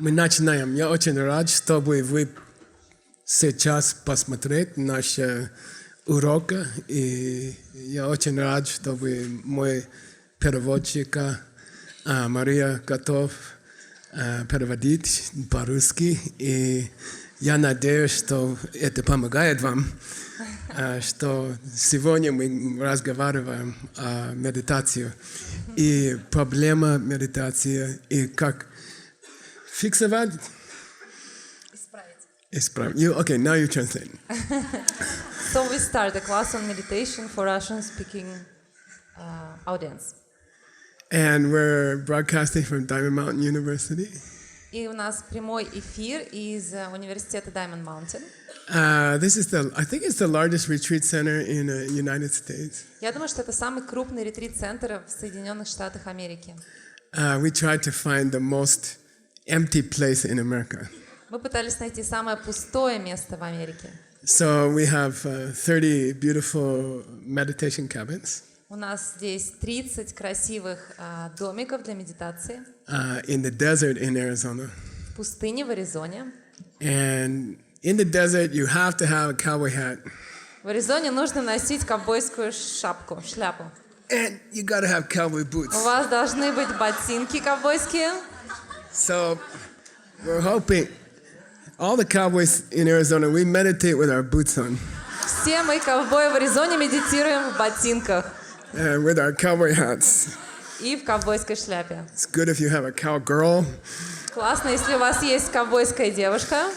Мы начинаем. Я очень рад, чтобы вы сейчас посмотреть наш урок. И я очень рад, чтобы мой переводчик Мария готов переводить по-русски. И я надеюсь, что это помогает вам, что сегодня мы разговариваем о медитации. И проблема медитации, и как фиксировать? Исправить. Okay, now you translate. So we start a class on meditation for Russian-speaking audience. And we're broadcasting from Diamond Mountain University. И у нас прямой эфир из университета Diamond Mountain. This is I think it's the largest retreat center in the United States. Я думаю, что это самый крупный ретрит-центр в Соединенных Штатах Америки. We tried to find the most empty place in America. Мы пытались найти самое пустое место в Америке. So we have 30 beautiful meditation cabins. У нас здесь 30 красивых домиков для медитации. In the desert in Arizona. В пустыне в Аризоне. And in the desert, you have to have a cowboy hat. В Аризоне нужно носить ковбойскую шапку, шляпу. And you got to have cowboy boots. У вас должны быть ботинки ковбойские. So we're hoping all the cowboys in Arizona, we meditate with our boots on. Все мы ковбои в Аризоне медитируем в ботинках. With our cowboy hats. И в ковбойской шляпе. It's good if you have a cowgirl. Классно, если у вас есть ковбойская девушка.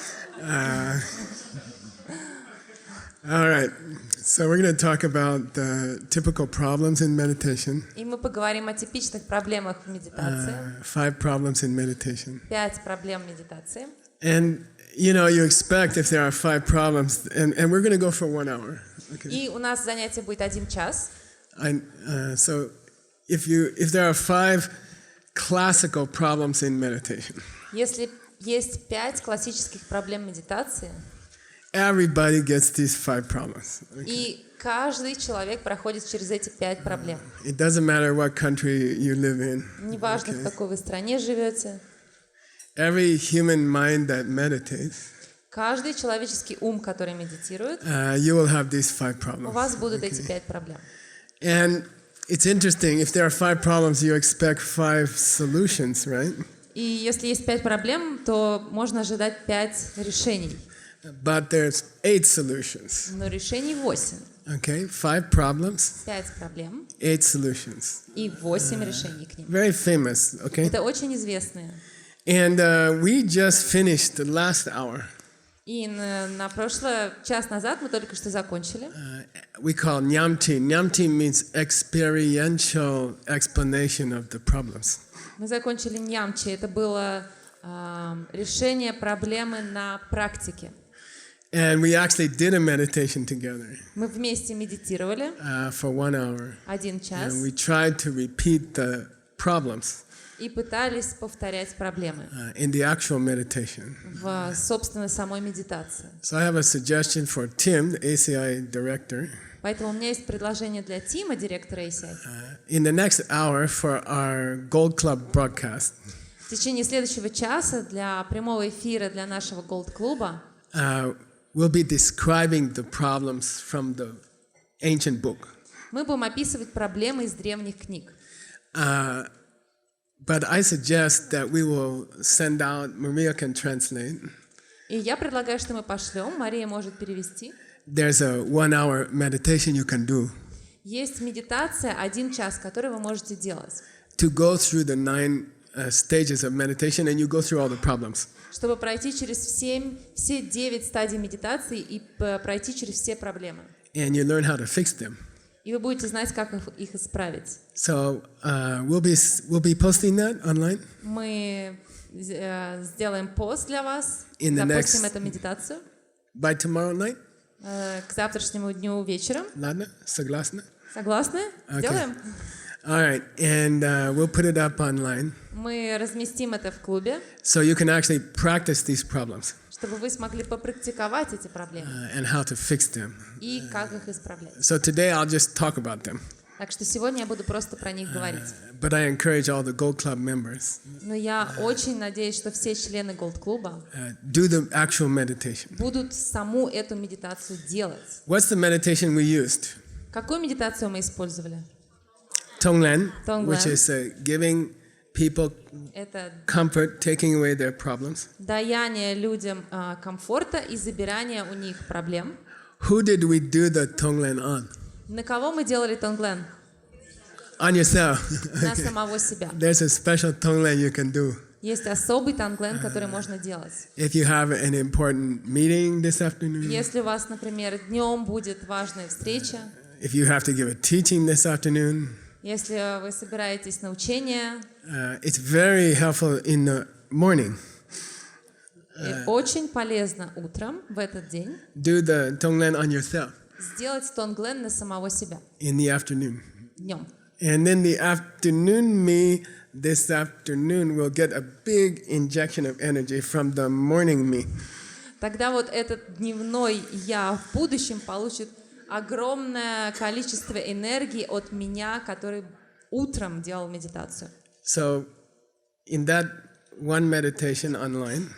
All right. So we're going to talk about the typical problems in meditation. И мы поговорим о типичных проблемах в медитации. 5 problems in meditation. 5 проблем медитации. And you know, you expect if there are 5 problems, and we're going to go for 1 hour. Okay. И у нас занятие будет 1 час. So if there are 5 classical problems in meditation. Если есть 5 классических проблем медитации, everybody gets these 5 problems. Okay. И каждый человек проходит через эти 5 проблем. It doesn't matter what country you live in. Неважно, в какой вы стране живете. Every human mind that meditates. Каждый человеческий ум, который медитирует, you will have these 5 problems. У вас будут эти 5 проблем. And it's interesting, if there are 5 problems, you expect 5 solutions, right? И если есть 5 проблем, то можно ожидать 5 решений. But there's 8 solutions. Но решений 8. Okay, 5 problems. 5 проблем. 8 solutions. И 8 решений к ним. Very famous, okay? Это очень известные. And we just finished the last hour. И на час назад мы только что закончили. We call Nyamti. Nyamti means experiential explanation of the problems. Мы закончили ньямчи. Это было решение проблемы на практике. And we actually did a meditation together. Мы вместе медитировали. For 1 hour. 1 час. And we tried to repeat the problems. И пытались повторять проблемы. In the actual meditation. В собственно самой медитации. So I have a suggestion for Tim, the ACI director. Поэтому у меня есть предложение для Тима, директора ACI. In the next hour for our Gold Club broadcast. В течение следующего часа для прямого эфира для нашего Gold клуба we'll be describing the problems from the ancient book. Мы будем описывать проблемы из древних книг. But I suggest that we will send out, Maria can translate. И я предлагаю, что мы пошлем, Мария может перевести. There's a 1 hour meditation you can do. Есть медитация 1 час, которую вы можете делать. To go through the 9 stages of meditation and you go through all the problems. Чтобы пройти через все 9 стадий медитации и пройти через все проблемы. And you learn how to fix them. И вы будете знать, как их исправить. So we'll be posting that online. Мы сделаем пост для вас, запустим эту медитацию. By tomorrow night. К завтрашнему дню вечером. Ладно, согласны? Согласны? Сделаем. All right, and we'll put it up online. Мы разместим это в клубе. So you can actually practice these problems. Чтобы вы смогли попрактиковать эти проблемы. And how to fix them. И как их исправлять. So today I'll just talk about them. Так что сегодня я буду просто про них говорить. But I encourage all the Gold Club members Но я очень надеюсь, что все члены Gold клуба do the actual meditation. будут саму эту медитацию делать. What's the meditation we used? Какую медитацию мы использовали? Tonglen, Tonglen. which is giving people Это comfort, taking away their problems. даяние людям комфорта и забирание у них проблем. Who did we do the Tonglen on? На кого мы делали тонглен? On yourself. На самого себя. There's a special Tonglen you can do. Есть особый тонглен, который можно делать. If you have an important meeting this afternoon, Если у вас, например, днем будет важная встреча, if you have to give a teaching this afternoon, если вы собираетесь на учение, it's very helpful in the morning. и очень полезно утром в этот день Do the Tonglen on yourself сделать тонглен на самого себя in the afternoon. днем. And then the afternoon me this afternoon will get a big injection of energy from the morning me. Тогда вот этот дневной я в будущем получит огромное количество энергии от меня, который утром делал медитацию. So in that one meditation online,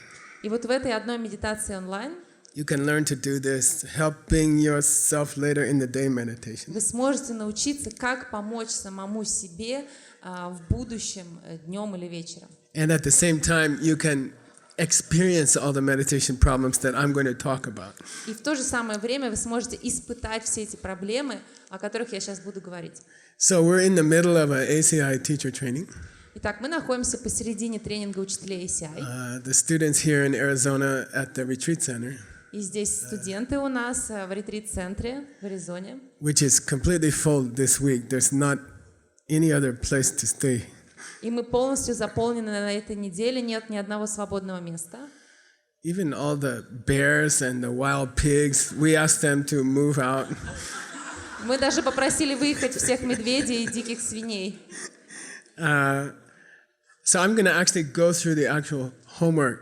И вот в этой одной медитации онлайн you can learn to do this, helping yourself later in the day meditation. вы сможете научиться, как помочь самому себе в будущем, днем или вечером. And at the same time, you can experience all the meditation problems that I'm going to talk about. И в то же самое время вы сможете испытать все эти проблемы, о которых я сейчас буду говорить. So we're in the middle of an ACI teacher training. Итак, мы находимся посередине тренинга учителей ACI. The students here in Arizona at the retreat center, И здесь студенты у нас в ретрит-центре в Аризоне, which is completely full this week. There's not any other place to stay. и мы полностью заполнены на этой неделе, нет ни одного свободного места. Even all the bears and the wild pigs, we asked them to move out. Мы даже попросили выехать всех медведей и диких свиней. So I'm going to actually go through the actual homework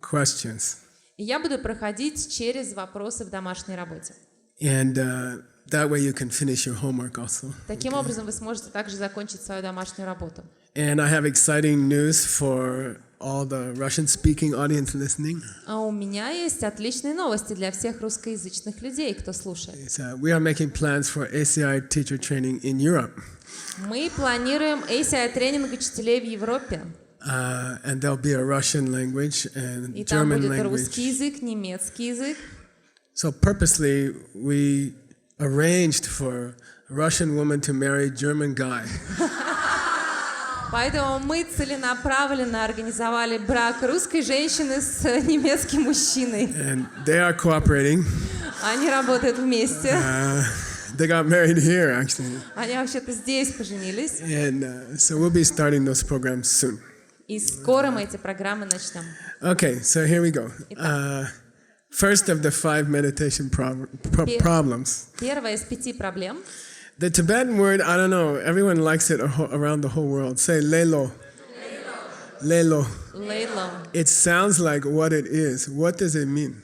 questions. И я буду проходить через вопросы в домашней работе. And that way you can finish your homework also. Таким образом, вы сможете также закончить свою домашнюю работу. And I have exciting news for all the Russian-speaking audience listening. А у меня есть отличные новости для всех русскоязычных людей, кто слушает. We are making plans for ACI teacher training in Europe. Мы планируем ACI-тренинг учителей в Европе. And there'll be a Russian language and И там German будет русский language. язык, немецкий язык. So purposely, we arranged for a Russian woman to marry a German guy. Поэтому мы целенаправленно организовали брак русской женщины с немецким мужчиной. And they are cooperating. Они работают вместе. They got married here, actually. Они вообще-то здесь поженились. And so we'll be starting those programs soon. И скоро мы эти программы начнем. Okay, so here we go. First of the 5 meditation problems. Первая из 5 проблем. The Tibetan word, I don't know, everyone likes it around the whole world. Say lelo. Lelo. Лейло. It sounds like what it is. What does it mean?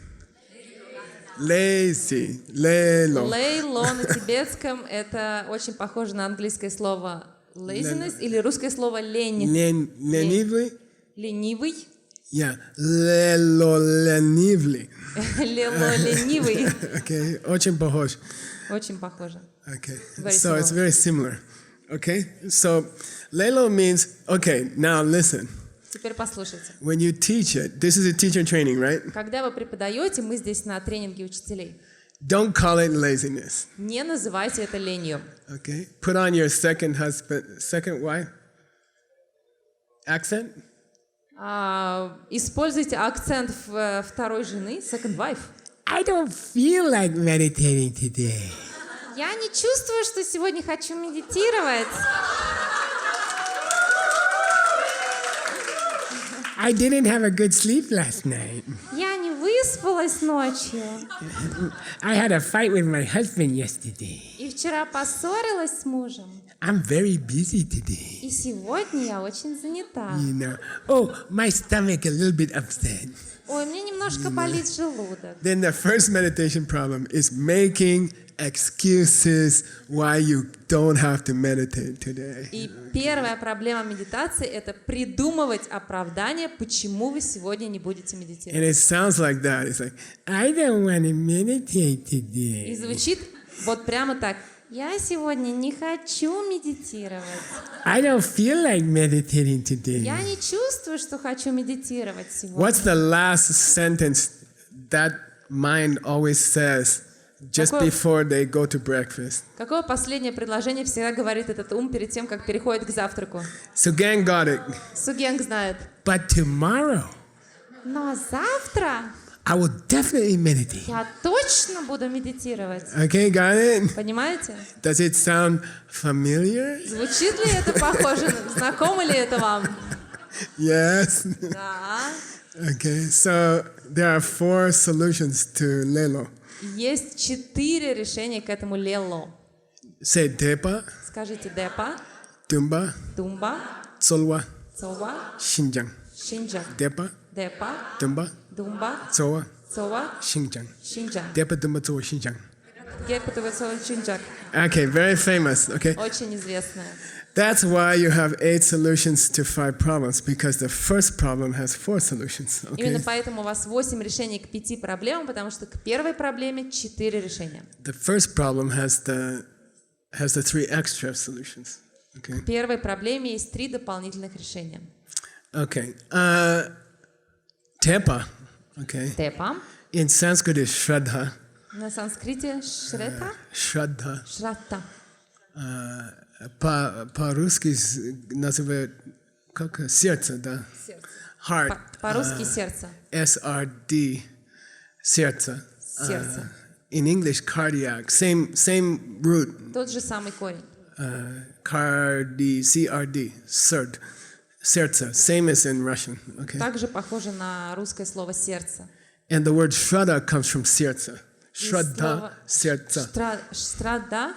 Lazy. Lelo. Лейло на тибетском это очень похоже на английское слово laziness или русское слово лень. Lenively? Ленивый. Yeah. Lelo lenively. Лело ленивый. Okay. Очень похож. Очень похоже. Okay. Very So it's similar. very similar. Okay. So lelo means, okay, now listen. Теперь послушайте. When you teach it, this is a teacher training, right? Когда вы преподаете, мы здесь на тренинге учителей. Don't call it laziness. Не называйте это ленью. Okay. Put on your second wife accent. Используйте акцент второй жены, second wife. I don't feel like meditating today. Я не чувствую, что сегодня хочу медитировать. I didn't have a good sleep last night. Я не выспалась ночью. I had a fight with my husband yesterday. И вчера поссорилась с мужем. I'm very busy today. И сегодня я очень занята. You know. Oh, my stomach a little bit upset. Ой, мне немного немножко болит желудок. then the first meditation problem is making excuses why you don't have to meditate today. И первая проблема медитации — это придумывать оправдание, почему вы сегодня не будете медитировать. And it sounds like that. It's like, I don't want to meditate И today. звучит вот прямо так. Я сегодня не хочу медитировать. I don't feel like meditating today. Я не чувствую, что хочу медитировать сегодня. What's the last sentence that mind always says just Какое- before they go to breakfast? Какое последнее предложение всегда говорит этот ум перед тем, как переходит к завтраку? So gang got it. Сугенг знает. But tomorrow, Но завтра I will definitely meditate. я точно буду медитировать. Okay, got it? Понимаете? Does it sound familiar? Звучит ли это похоже? Знакомо ли это вам? Yes. Да. Okay, so there are 4 solutions to Lelo. Есть 4 решения к этому лело. Say Depa, Скажите депа, Tumba, думба, Tsolwa, цова, Xinjiang. шинджак. Depa, Депа, Tumba, думба, Tsowa, цова, Xinjiang. шинджак. Depa, Tumba, Tsowa, Xinjiang. Гепатовый шинджак. Okay, very famous. Okay, Очень известная. that's why you have 8 solutions to 5 problems because the first problem has 4 solutions. Именно Okay, поэтому у вас 8 решений к 5 проблемам, потому что к первой проблеме 4 решения. the first problem has the 3 extra solutions. Okay, К первой проблеме есть 3 дополнительных решения. okay. Tepa. Okay, Депа. in Sanskrit is Shraddha. На санскрите шрета, Shraddha. шратта. По-русски называют как сердце, да? Сердце. Heart. По-русски сердце. SRD. Сердце. Сердце. In English, cardiac. Same root. Тот же самый корень. CRD. Surd. Сердце. Same as in Russian. Okay. Также похоже на русское слово сердце. And the word Shraddha comes from сердце. Shraddha. слово Сердце. Штрада.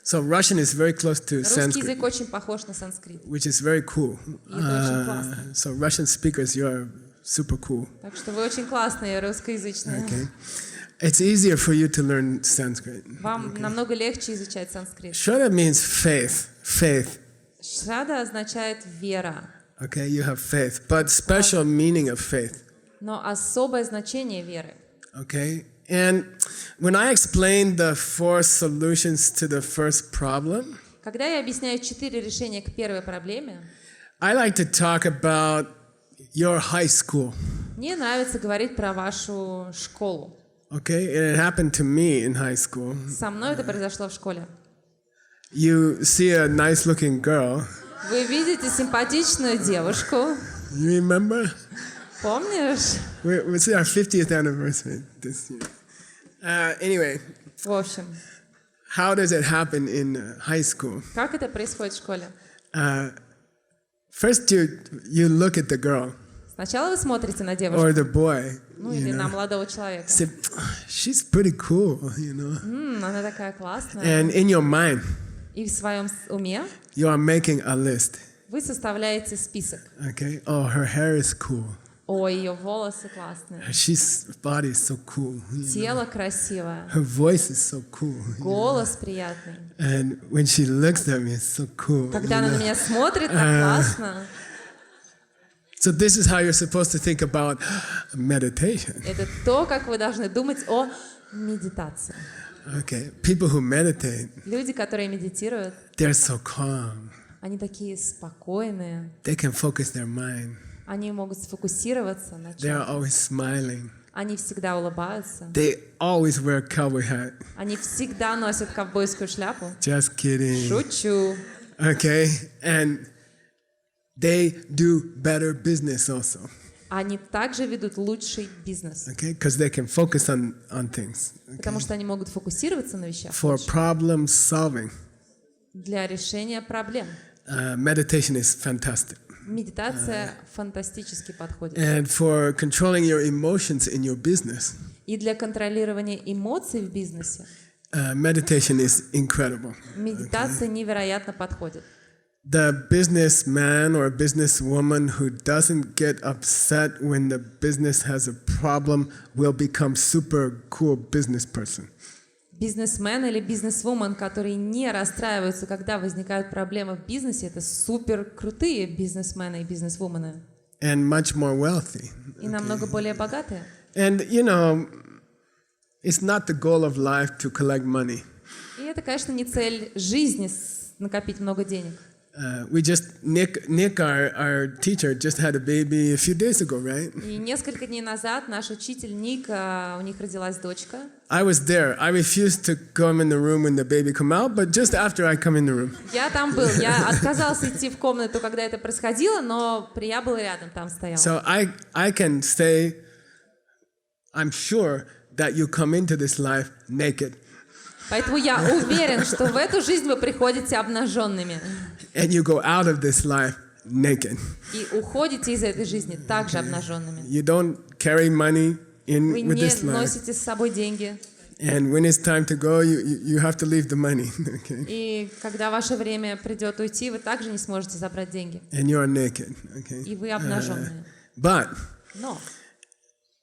So Russian is very close to Русский Sanskrit, язык очень похож на санскрит. which is very cool. И это очень классно. So Russian speakers, you are super cool. Так что вы очень классные русскоязычные. Okay. It's easier for you to learn Sanskrit. Вам намного легче изучать санскрит. Shraddha means faith. Faith. Шрада означает вера, Okay, you have faith, but special meaning of faith. но особое значение веры. Okay, and when I explain the 4 solutions to the first problem, Когда я объясняю 4 решения к первой проблеме, I like to talk about your high school. мне нравится говорить про вашу школу. Okay, and it happened to me in high school. Со мной это произошло в школе. You see a nice-looking girl. Вы видите симпатичную девушку, You remember? помнишь? It's our 50th anniversary this year. Anyway, В общем, how does it happen in high school? как это происходит в школе? First, you look at the girl Сначала вы смотрите на девушку, or the boy. ну You или на know, молодого человека. say, she's pretty cool, you know. Она такая классная. And in your mind, И в своем уме you are making a list. вы составляете список. Okay. Oh, her hair is cool. О, ее волосы классные, She's body is so cool. You know. тело красивое, Her voice is so cool. You know. голос приятный. And when she looks at me, it's so cool. Когда you она know. на меня смотрит, так классно. So this is how you're supposed to think about meditation. Это то, как вы должны думать о медитации. Okay. People who meditate, Люди, которые медитируют, they're so calm. они такие спокойные, They can focus their mind. они могут сфокусироваться на They are чем. always smiling. Они всегда улыбаются, They always wear a cowboy hat. они всегда носят ковбойскую шляпу. Just kidding. Шучу. Okay. And they do better business also. Они также ведут лучший бизнес, Okay. Because they can focus on things. потому что они могут фокусироваться на вещах For problem solving, для решения проблем. meditation is fantastic. Медитация фантастически подходит. And for controlling your emotions in your business, И для контролирования эмоций в бизнесе meditation is incredible. медитация невероятно подходит. the businessman or businesswoman who doesn't get upset when the business has a problem will become super cool business person. Бизнесмен или бизнесвумен, которые не расстраиваются, когда возникают проблемы в бизнесе, это супер крутые бизнесмены и бизнесвумены. And much more wealthy. И намного более богатые. And you know, it's not the goal of life to collect money. И это, конечно, не цель жизни накопить много денег. Nick, our teacher, just had a baby a few days ago, right? И несколько дней назад наш учитель Ник, у них родилась дочка. I was there. I refused to come in the room when the baby come out, but just after I come in the room. Я там был. Я отказался идти в комнату, когда это происходило, но я был рядом, там стоял. So I can say, I'm sure that you come into this life naked. Поэтому я уверен, что в эту жизнь вы приходите обнаженными. And you go out of this life naked. И уходите из этой жизни также обнаженными. You don't carry money in Вы with не this life. носите с собой деньги. And when it's time to go, you have to leave the money. Okay? И когда ваше время придет уйти, вы также не сможете забрать деньги. And you're naked. Okay? И вы обнаженные. But Но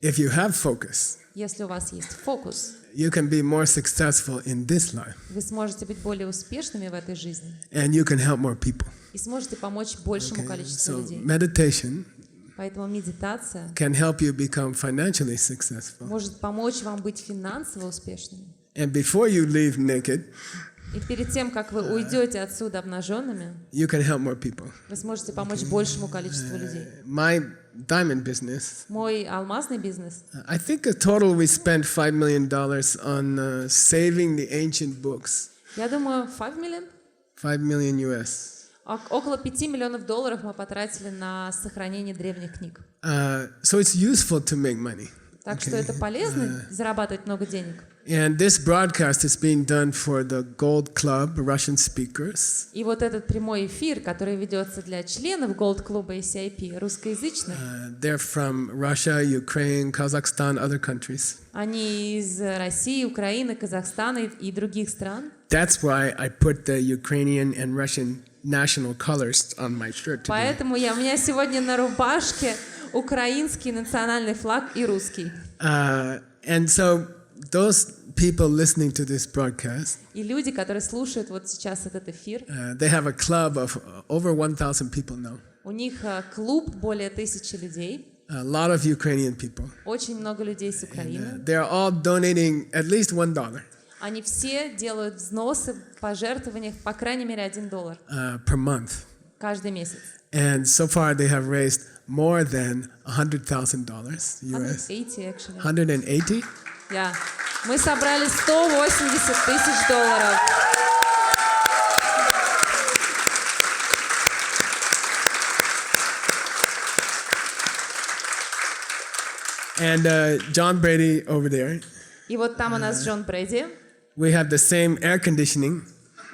if you have focus, если у вас есть фокус, you can be more successful in this life. вы сможете быть более успешными в этой жизни. And you can help more people. И сможете помочь большему количеству So людей. meditation Поэтому медитация can help you become financially successful. может помочь вам быть финансово успешными. And before you leave naked, И перед тем, как вы уйдете отсюда обнаженными, you can help more people. вы сможете помочь большему количеству людей. My diamond business, Мой алмазный бизнес, I think in total we spent $5 million on saving the ancient books. я думаю, 5 миллион? 5 million US. Около $5 миллионов мы потратили на сохранение древних книг. So it's useful to make money. Так что это полезно зарабатывать много денег. And this broadcast is being done for the Gold Club, Russian speakers. И вот этот прямой эфир, который ведется для членов Gold клуба ACIP, русскоязычных, They're from Russia, Ukraine, Kazakhstan, other countries. они из России, Украины, Казахстана и других стран. That's why I put the Ukrainian and Russian national colors on my shirt today. Поэтому у меня сегодня на рубашке украинский национальный флаг и русский. And so those people listening to this broadcast, И люди, которые слушают вот сейчас этот эфир, they have a club of over 1,000 people now. у них клуб более 1000 людей, A lot of Ukrainian people. очень много людей с Украины. They're all donating at least $1 Они все делают взносы, пожертвования, по крайней мере, $1 per month. каждый месяц. And so far they have raised more than $100,000 US. 180, actually. 180? Yeah. Мы собрали $180 тысяч. And John Brady over there, И вот там у нас Джон Брэди. we have the same air conditioning.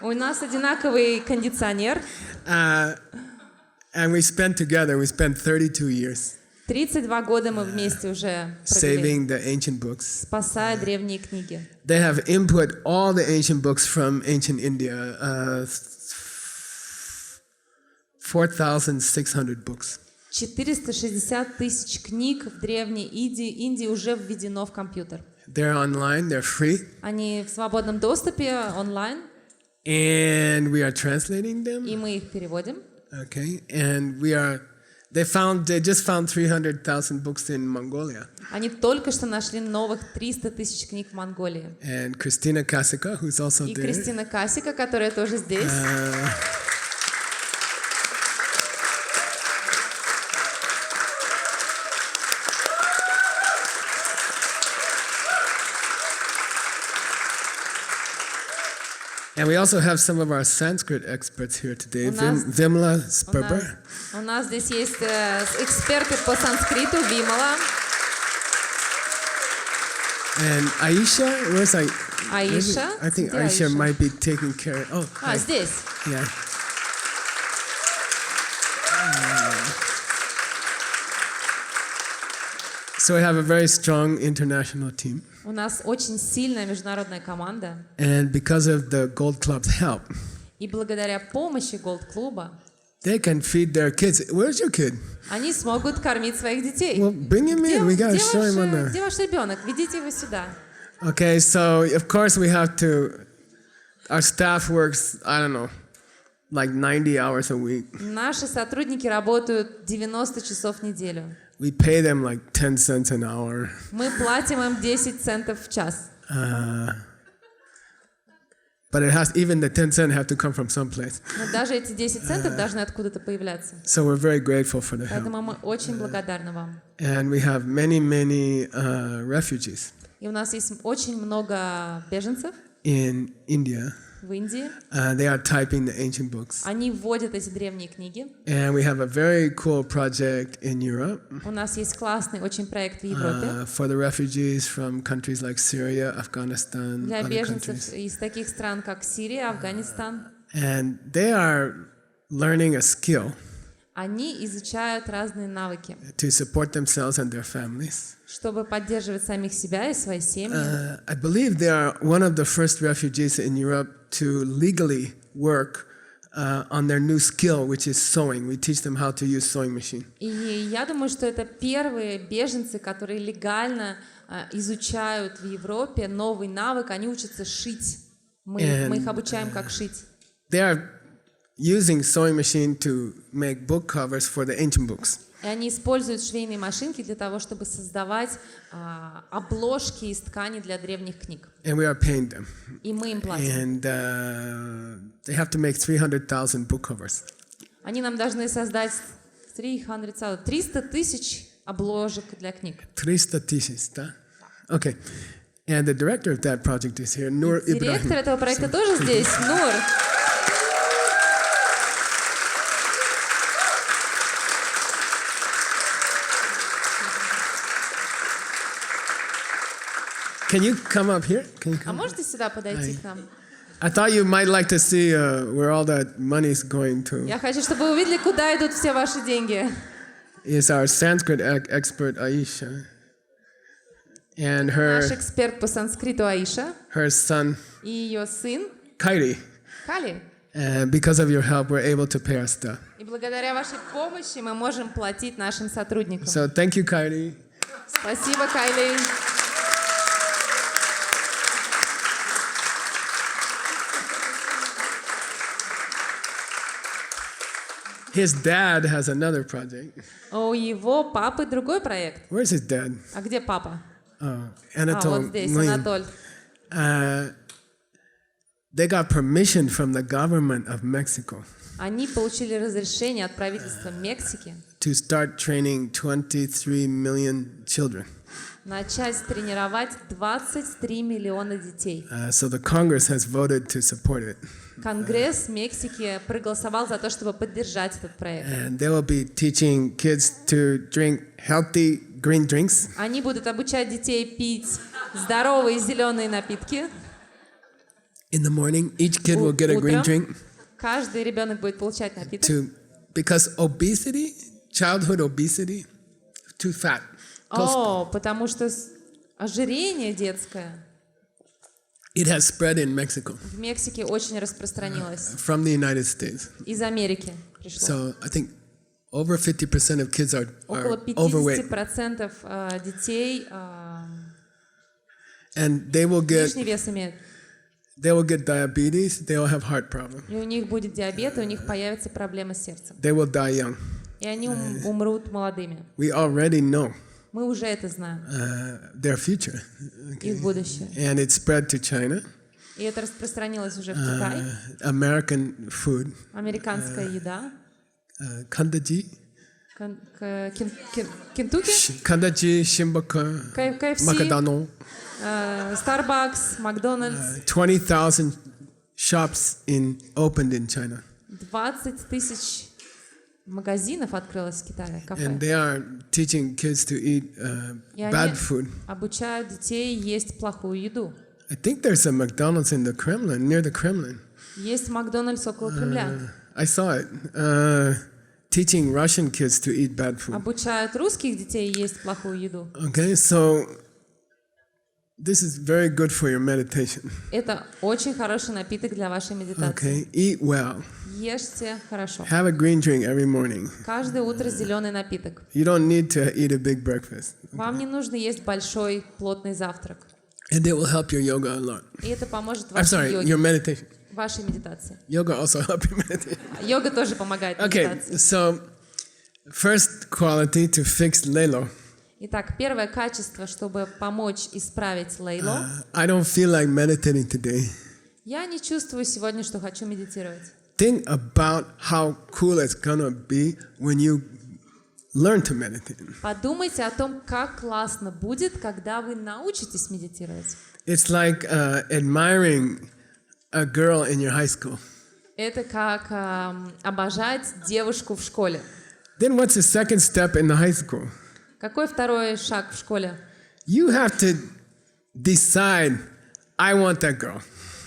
У нас одинаковый кондиционер. And we spent 32 years 32 года мы вместе уже провели, saving the ancient books. спасая древние книги. They have input all the ancient books from ancient India, 4,600 books. 460 тысяч книг в Древней Индии уже введено в компьютер. They're online, they're free, Они в свободном доступе онлайн, and we are translating them. и мы их переводим. Okay, and they just found 300,000 books in Mongolia. Они только что нашли новых 300 тысяч книг в Монголии. And Christina Kasika, who's also И there. Кристина Касика, которая тоже здесь. And we also have some of our Sanskrit experts here today. У нас- Vimla Sperber. У нас здесь есть эксперты по санскриту, Вимала, And Aisha, where's Аиша. I think Где Aisha Аиша? might be taking care. Oh, hi. Здесь. Yeah. So we have a very strong international team. У нас очень сильная международная команда. And because of the Gold Club's help, И благодаря помощи Голд-клуба they can feed their kids. Where's your kid? они смогут кормить своих детей. Well, bring him in. We gotta show him on the. Где ваш ребенок? Ведите его сюда. Okay, so of course we have to. Our staff works, I don't know, like 90 hours a week. Наши сотрудники работают 90 часов в неделю. We pay them like 10 cents an hour. Мы платим им 10 центов в час. But it has even the 10 cents have to come from someplace. Но даже эти 10 центов должны откуда-то появляться. So we're very grateful for the help. Поэтому мы очень благодарны вам. And we have many refugees И у нас есть очень много беженцев in India. в Индии. They are typing the ancient books. Они вводят эти древние книги. And we have a very cool project in Europe У нас есть классный очень проект в Европе for the refugees from countries like Syria, Afghanistan, для other беженцев countries. из таких стран, как Сирия, Афганистан. And they are learning a skill Они изучают разные навыки, to support themselves and their families. чтобы поддерживать самих себя и свои семьи. I believe they are one of the first refugees in Europe to legally work on their new skill, which is sewing. We teach them how to use sewing machine. И я думаю, что это первые беженцы, которые легально изучают в Европе новый навык. Они учатся шить. Мы их обучаем, как шить. They are using sewing machine to make book covers for the ancient books. И они используют швейные машинки для того, чтобы создавать обложки из ткани для древних книг. And we are paying them. И мы им платим. And they have to make 300,000 book covers. Они нам должны создать 300 тысяч обложек для книг. 300 тысяч, да? Okay. And the director of that project is here, Noor Ibrahim. Директор этого проекта тоже здесь, Нур. Can you come up here? Can you А come? можете сюда подойти к нам? I thought you might like to see where all that money is going to. Я хочу, чтобы вы увидели, куда идут все ваши деньги. Is our Sanskrit expert Aisha and Наш эксперт по санскриту Аиша her son и ее сын Kairi. Кали. And because of your help, we're able to pay our stuff. И благодаря вашей помощи мы можем платить нашим сотрудникам. So thank you, Kairi. Спасибо, Кайли. His dad has another project. У его папы другой проект. Where's his dad? А где папа? Anatol Вот здесь, Nguyen. Анатоль. They got permission from the government of Mexico Они получили разрешение от правительства Мексики to start training 23 million children. начать тренировать 23 миллиона детей. So the Congress has voted to support it. Конгресс Мексики проголосовал за то, чтобы поддержать этот проект. And they will be teaching kids to drink healthy green drinks. Они будут обучать детей пить здоровые зеленые напитки. In the morning, each kid will get a green Утром drink каждый ребенок будет получать напиток. because obesity, childhood obesity, too fat. Потому что ожирение детское It has spread in Mexico в Мексике очень распространилось. from the United States. Из Америки пришло. So I think over 50% of kids are Около overweight. 50% детей And they will лишний вес имеют. get diabetes, they will have heart problems. И у них будет диабет, и у них появятся проблемы с сердцем. They will die young. И они умрут молодыми. We already know Мы уже это знаем, their future. их будущее. And it spread to China. И это распространилось уже в Китай. American food, Американская еда. kandaji, Кентукки, kandaji, shimbaka, KFC, macadano. Starbucks, Макдональдс. 20,000 shops opened in China. 20 тысяч магазинов открылось в Китае, кафе. And they are teaching kids to eat И bad они food. обучают детей есть плохую еду. I think there's a McDonald's in the Kremlin, near the Kremlin. Есть Макдональдс около Кремля. I saw it. Teaching Russian kids to eat bad food. Обучают русских детей есть плохую еду. Okay, so This is very good for your meditation. Это очень хороший напиток для вашей медитации. Okay, eat well. Ешьте хорошо. Have a green drink every morning. Каждое утро зеленый напиток. You don't need to eat a big breakfast. Вам не нужно есть большой плотный завтрак. And it will help your yoga a lot. И это поможет I'm вашей sorry, your йоге, meditation. вашей медитации. Yoga also help your meditation. Йога тоже помогает Okay, медитации. so first quality to fix lelo. Итак, первое качество, чтобы помочь исправить лейло. I don't feel like meditating today. Я не чувствую сегодня, что хочу медитировать. Think about how cool it's gonna be when you learn to meditate. Подумайте о том, как классно будет, когда вы научитесь медитировать. It's like admiring a girl in your high school. Это как обожать девушку в школе. Then what's the second step in the high school? Какой второй шаг в школе? You have to decide, I want that girl.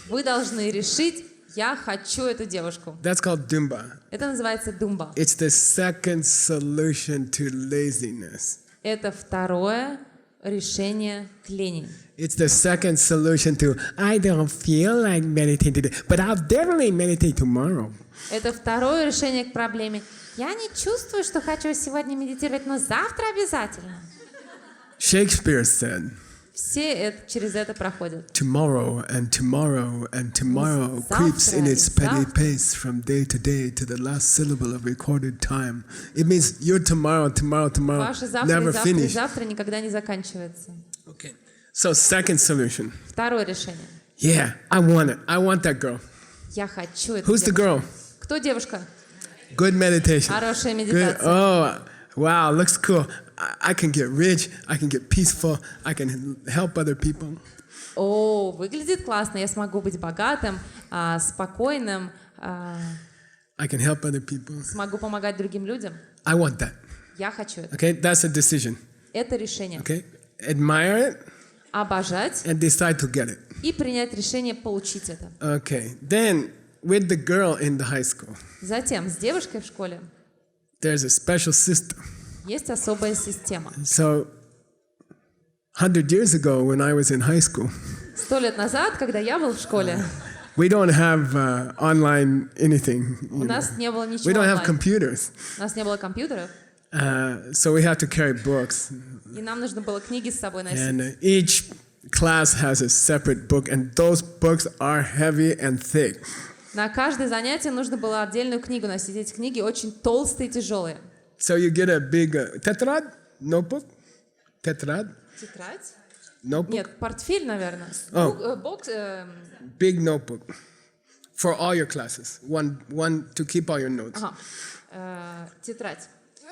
Вы должны решить, я хочу эту девушку. That's called dumba. Это называется думба. It's the second solution to laziness. Это второе решение к лени. It's the second solution to, I don't feel like meditating today, but I'll definitely meditate tomorrow. Это второе решение к проблеме. Я не чувствую, что хочу сегодня медитировать, но завтра обязательно. Shakespeare said, Все через это проходят. tomorrow and tomorrow and tomorrow creeps in its petty pace from day to the last syllable of recorded time. It means your tomorrow, tomorrow, tomorrow Ваше завтра never и завтра и finish. завтра никогда не заканчивается. Okay. So second solution. Второе решение. Yeah, I want it. I want that girl. Я хочу эту Who's the девушку. girl? Кто девушка? Good meditation. Хорошая Good. медитация. Oh, wow, looks cool. I can get rich. I can get peaceful. I can help other people. О, выглядит классно. Я смогу быть богатым, спокойным, I can help other people. смогу помогать другим людям. I want that. Я хочу это. Okay, that's a decision. Это решение. Okay, admire it Обожать and decide to get it. и принять решение получить это. Okay, then with the girl in the high school, Затем с девушкой в школе there's a special system. есть особая система. So, 100 years ago when I was in high school, 100 лет назад, когда я был в школе, we don't have online anything. у нас не было We ничего don't have онлайн. computers. У нас не было компьютеров, So we have to carry books. и нам нужно было книги с собой носить. And each class has a separate book, and those books are heavy and thick. На каждое занятие нужно было отдельную книгу носить. Эти книги очень толстые и тяжелые. So you get a big tetrad notebook? Tetrad Тетрадь? notebook? Нет, портфель, наверное. Oh. Бокс, Big notebook for all your classes. One to keep all your notes. тетрадь.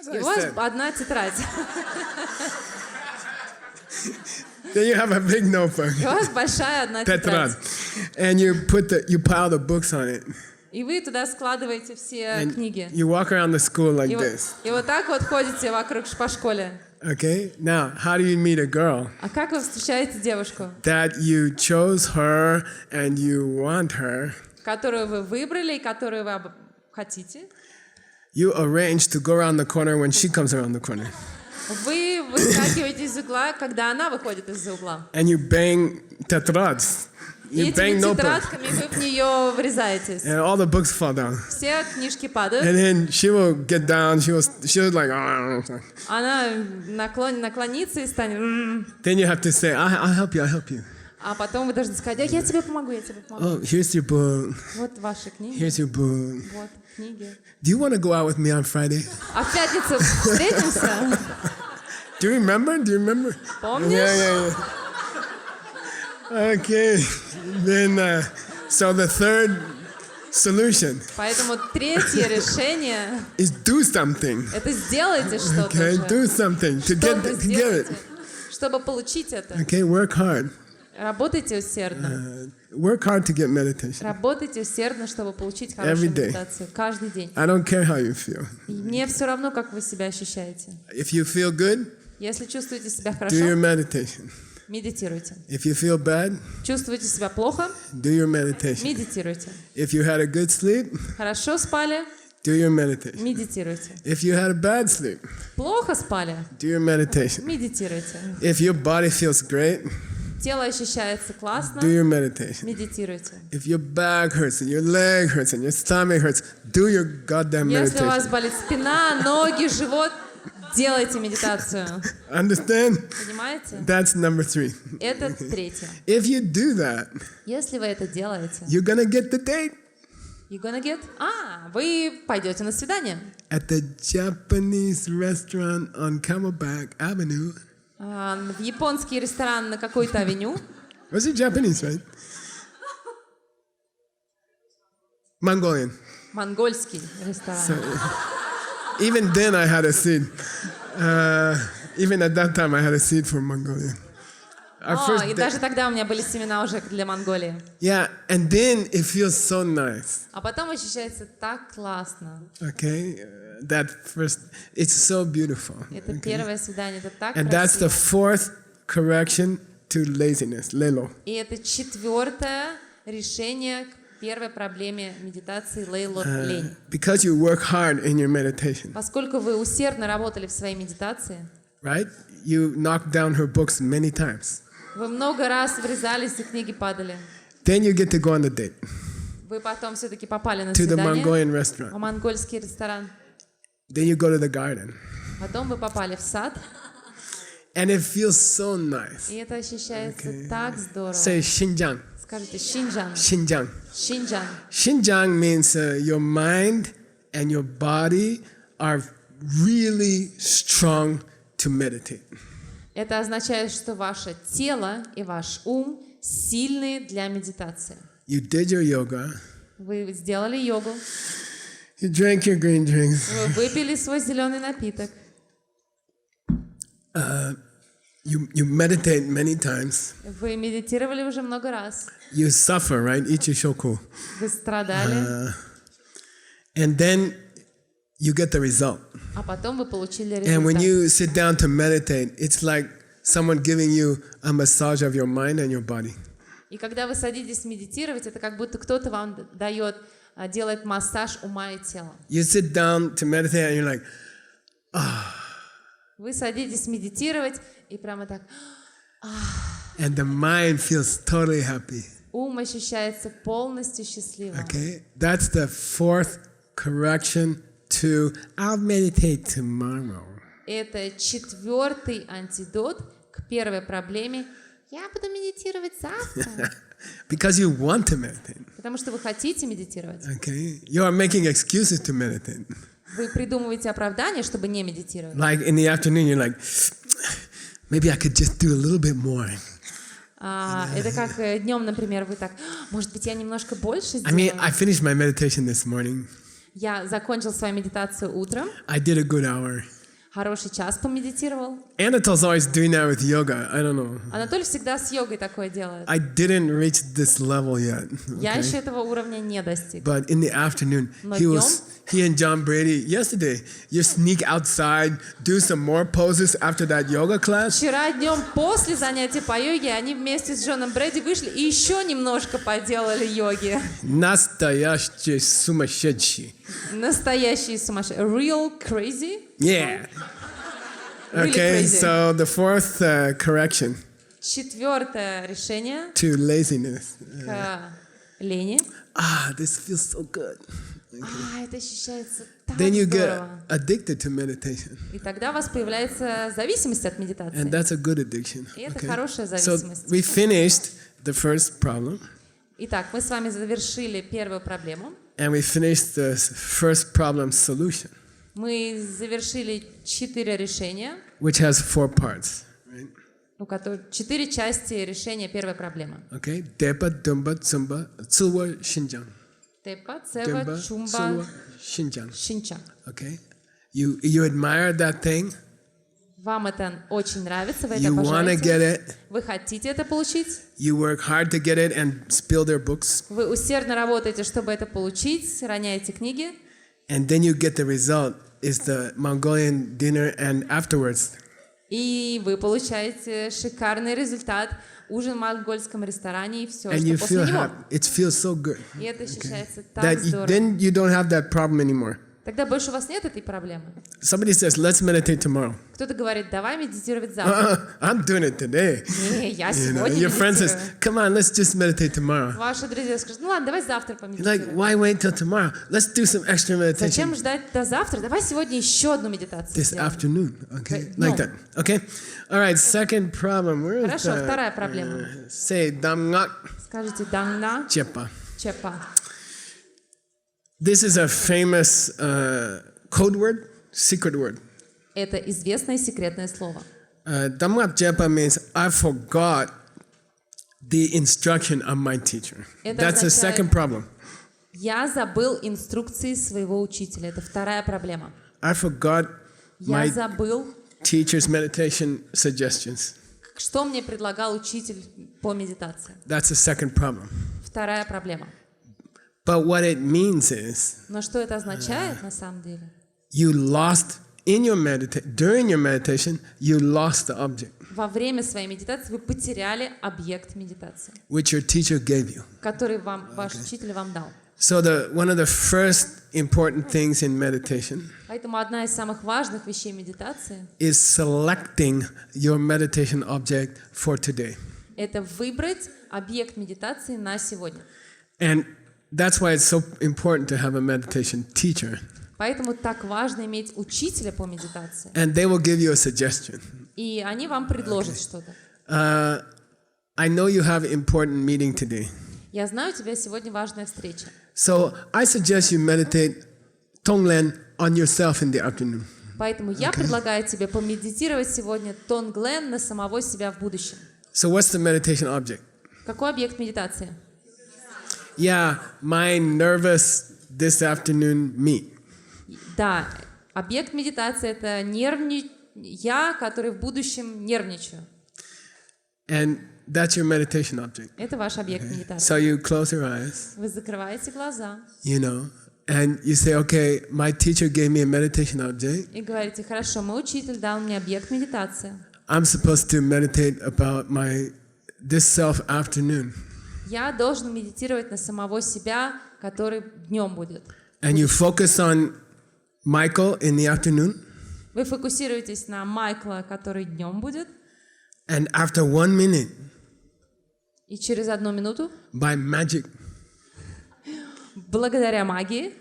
what И I у вас said. одна тетрадь. Then you have a big notebook, И у вас большая одна tetrad, тетрадь. and you pile the books on it, И вы туда складываете все книги. you walk around the school like this. И вот так вот ходите вокруг по школе. Okay. Now, how do you meet a girl? А как вы встречаете девушку, That you chose her and you want her? которую вы выбрали и которую вы хотите? You arrange to go around the corner when she comes around the corner, Вы выскакиваете из угла, когда она выходит из-за угла. and you bang tetrads. И You bang этими notebooks, тетрадками вы в нее врезаетесь. and all the books fall down. Все книжки падают. And then she will get down. She'll like. Она наклонится и станет. Then you have to say, I'll help you. I'll help you. А потом вы должны сказать, я тебе помогу, я тебе помогу. Oh, here's your book. Вот ваши книги, Here's your book. вот книги. Do you want to go out with me on Friday? А в пятницу встретимся? Do you remember? Помнишь? Yeah. Okay. Then, so the third solution Поэтому третье решение is do something. – это сделайте что-то Okay, уже. do something to Что-то get it. сделайте, чтобы получить это. Okay, work hard. Работайте усердно. Work hard to get meditation. Работайте усердно, чтобы получить хорошую Every day. медитацию. Каждый день. I don't care how you feel. И мне все равно, как вы себя ощущаете. If you feel good, Если чувствуете себя do your хорошо, meditation. медитируйте. If you feel bad, Чувствуете себя плохо, do your meditation. медитируйте. If you had a good sleep, Хорошо спали, do your meditation. медитируйте. If you had a bad sleep, Плохо спали, do your meditation. медитируйте. If your body feels great, тело ощущается классно, do your meditation. медитируйте. If your back hurts and your leg hurts and your stomach hurts, do your goddamn Если у вас meditation. болит спина, ноги, живот, делайте медитацию. Understand? Понимаете? That's number 3. Это третье. If you do that, Если вы это делаете, you're gonna get the date you gonna get... вы пойдете на свидание. at the Japanese restaurant on Camelback Avenue. В японский ресторан на какой-то авеню. Was it Japanese, right? Mongolian. Монгольский ресторан. Even then, I had a seat. Even at that time, I had a seat for Mongolian. Our first И day- даже тогда у меня были семена уже для Монголии. Yeah, and then it feels so nice. А потом ощущается так классно. Okay, that first, it's so beautiful. Это первое свидание, это так And that's the красиво. fourth correction to laziness, lelo. И это четвертое решение к первой проблеме медитации лейлот лень. Because you work hard in your meditation, Поскольку вы усердно работали в своей медитации, right? You knock down her books many times. вы много раз врезались и книги падали. Then you get to go on the date Вы потом все-таки попали на to the свидание Mongolian в restaurant. монгольский ресторан. Then you go to the garden. Потом вы попали в сад, And it feels so nice. и это ощущается так здорово. Say Xinjiang. Скажите Шинджан. Xinjiang. Шинджан. Xinjiang means your mind and your body are really strong to meditate. Это означает, что ваше тело и ваш ум сильные для медитации. You did your yoga. Вы сделали йогу, You drank your green drinks. вы выпили свой зеленый напиток, You meditate many times. вы медитировали уже много раз, You suffer, right? Ichishoku. вы страдали, And then you get the result. а потом вы получили And when результат. you sit down to meditate, it's like someone giving you a massage of your mind and your body. И когда вы садитесь медитировать, это как будто кто-то вам дает, делает массаж ума и тела. You sit down to meditate and you're like, Вы садитесь медитировать, и прямо так and the mind feels totally happy. ум ощущается полностью счастливым. Okay? That's the fourth correction to I'll meditate tomorrow. Это четвертый антидот к первой проблеме. Я буду медитировать завтра. Because you want to meditate. Потому что вы хотите медитировать. Okay? You are making excuses to meditate. Вы придумываете оправдание, чтобы не медитировать. Like in the afternoon, you're like, maybe I could just do a little bit more. Это как днем, например, вы так, может быть, я немножко больше I mean, сделаю. I finished my meditation this morning. Я закончил свою медитацию утром, I did a good hour. хороший час помедитировал. Anatol's always doing that with yoga. I don't know. Анатолий всегда с йогой такое делает. I didn't reach this level yet. Я Okay? еще этого уровня не достиг. But in the afternoon, Но he and John Brady, yesterday, you sneak outside, do some more poses after that yoga class. Вчера днем после занятия по йоге они вместе с Джоном Брэди вышли и еще немножко поделали йоги. Настоящий сумасшедший. Настоящие сумасшедшие. Real crazy. Yeah. Really Okay, crazy. so the fourth correction Четвертое решение to laziness. к лени. This feels so good. Это ощущается так Then you get здорово. addicted to meditation. И тогда у вас появляется зависимость от And медитации. that's a good addiction. И это Okay? хорошая So зависимость. we finished the first problem, Итак, мы с вами завершили первую проблему. and we finished the first problem solution, Мы завершили 4 решения, which has 4 parts. Right? у которых 4 части решения первой проблемы. Okay? Depa, Dumba, Tsumba, Tsuwa, Shinjang. Тепа, Цева, Demba, Чумба, Tsuwa, Shinjang. Шинча. Okay? You admire that thing. Вам это очень нравится, вы это You want to get обожаете. it. Вы хотите это получить. You work hard to get it and spill their books. Вы усердно работаете, чтобы это получить, роняете книги. And then you get the result is the Mongolian dinner and afterwards. И вы получаете шикарный результат. Ужин в монгольском ресторане и все, And что you после feel него. happy. It feels so good. И это ощущается так That здорово. then you don't have that problem anymore. Тогда больше у вас нет этой проблемы. Somebody says, let's meditate tomorrow. Кто-то говорит, давай медитировать завтра. I'm doing it today. Не, я You know, сегодня your friend says, медитирую. come on, let's just meditate tomorrow. Ваши друзья скажут, ну ладно, давай завтра Like, помедитируем. why wait till tomorrow? Let's do some extra Зачем meditation ждать до завтра? Давай сегодня еще одну медитацию this сделаем. afternoon. Okay, No. like that. Okay. All right. Second problem. Where is Хорошо, that? вторая проблема. Say damngak Скажите дангна chepa. чепа. This is a famous code word, secret word. Это известное секретное слово. Damngak chepa means I forgot the instruction of my teacher. Это That's the означает- second problem. Я забыл инструкции своего учителя. Это вторая проблема. I forgot Я my забыл, teacher's meditation suggestions. что мне предлагал учитель по медитации. That's the second problem. Вторая проблема. But what it means is Но что это означает на самом деле? you lost in your during your meditation, you lost the object Во время своей медитации вы потеряли объект медитации, which your teacher gave you. который ваш учитель вам дал. So one of the first important things in meditation Поэтому одна из самых важных вещей медитации is selecting your meditation object for today. – это выбрать объект медитации на сегодня. And that's why it's so important to have a meditation teacher. Поэтому так важно иметь учителя по медитации. And they will give you a suggestion. И они вам предложат что-то. I know you have an important meeting today. Я знаю, у тебя сегодня важная встреча. So I suggest you meditate Tonglen on yourself in the afternoon. Поэтому я предлагаю тебе помедитировать сегодня Тонглен на самого себя в будущем. So what's the meditation object? Какой объект медитации? Yeah, my nervous this afternoon me. Да, объект медитации – это я, который в будущем нервничаю. And that's your meditation object. Это ваш объект медитации. So you close your eyes, Вы закрываете глаза you know, and you say, okay, my teacher gave me a meditation object. и говорите, хорошо, мой учитель дал мне объект медитации. I'm supposed to meditate about this self afternoon. Я должен медитировать на самого себя, который днем будет. And you focus on Michael in the afternoon. Вы фокусируетесь на Майкла, который днем будет, And after 1 minute, и через 1 минуту, by magic, благодаря магии,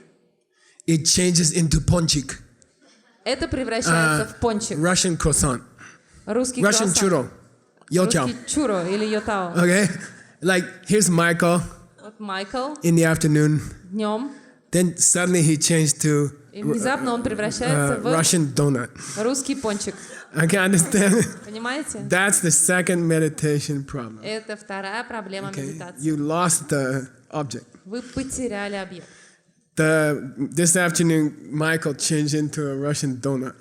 it changes into ponchik, это превращается в пончик. Russian croissant, Русский Russian круассан. churro, yochao. Русский чуро или йотао. Okay, like here's Michael Вот Майкл in the afternoon. днем, Then suddenly he changed to и внезапно он превращается в Russian donut. русский пончик. Okay, understand? Понимаете? That's the second meditation problem. Это вторая проблема Okay, медитации. you lost the object. Вы потеряли объект. This afternoon, Michael changed into a Russian donut.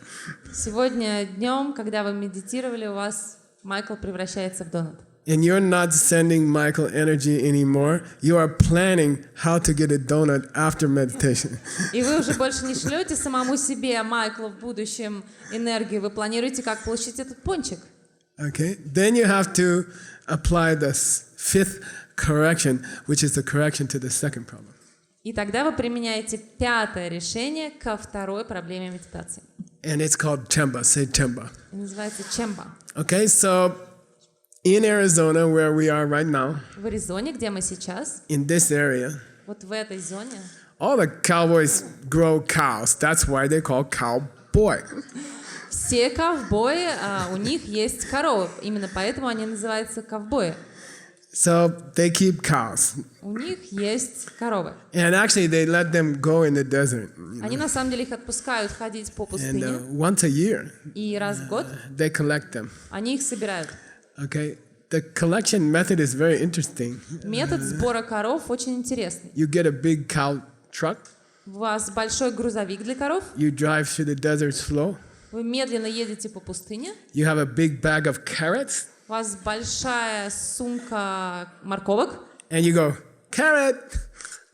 Сегодня днем, когда вы медитировали, у вас Майкл превращается в донат. And you're not sending Michael energy anymore. You are planning how to get a donut after meditation. И вы уже больше не шлете самому себе, Майклу, в будущем энергию. Вы планируете, как получить этот пончик. Okay? Then you have to apply the fifth correction, which is the correction to the second problem. И тогда вы применяете пятое решение ко второй проблеме медитации. And it's called Chemba. Say Chemba. И называется чемба. Okay, so in Arizona, where we are right now, В Аризоне, где мы сейчас, in this area, вот в этой зоне, all the cowboys grow cows. That's why they call cowboy. все ковбои, у них есть коровы. Именно поэтому они называются ковбои. So they keep cows. У них есть коровы. And actually, they let them go in the desert. Они на самом деле их отпускают ходить по And пустыне. once a year, И раз в год they collect them. они их собирают. Okay? The collection method is very interesting. Метод сбора коров очень интересный. You get a big cow truck, У вас большой грузовик для коров. you drive through the desert slow, Вы медленно едете по пустыне. you have a big bag of carrots, У вас большая сумка морковок. and you go, carrot!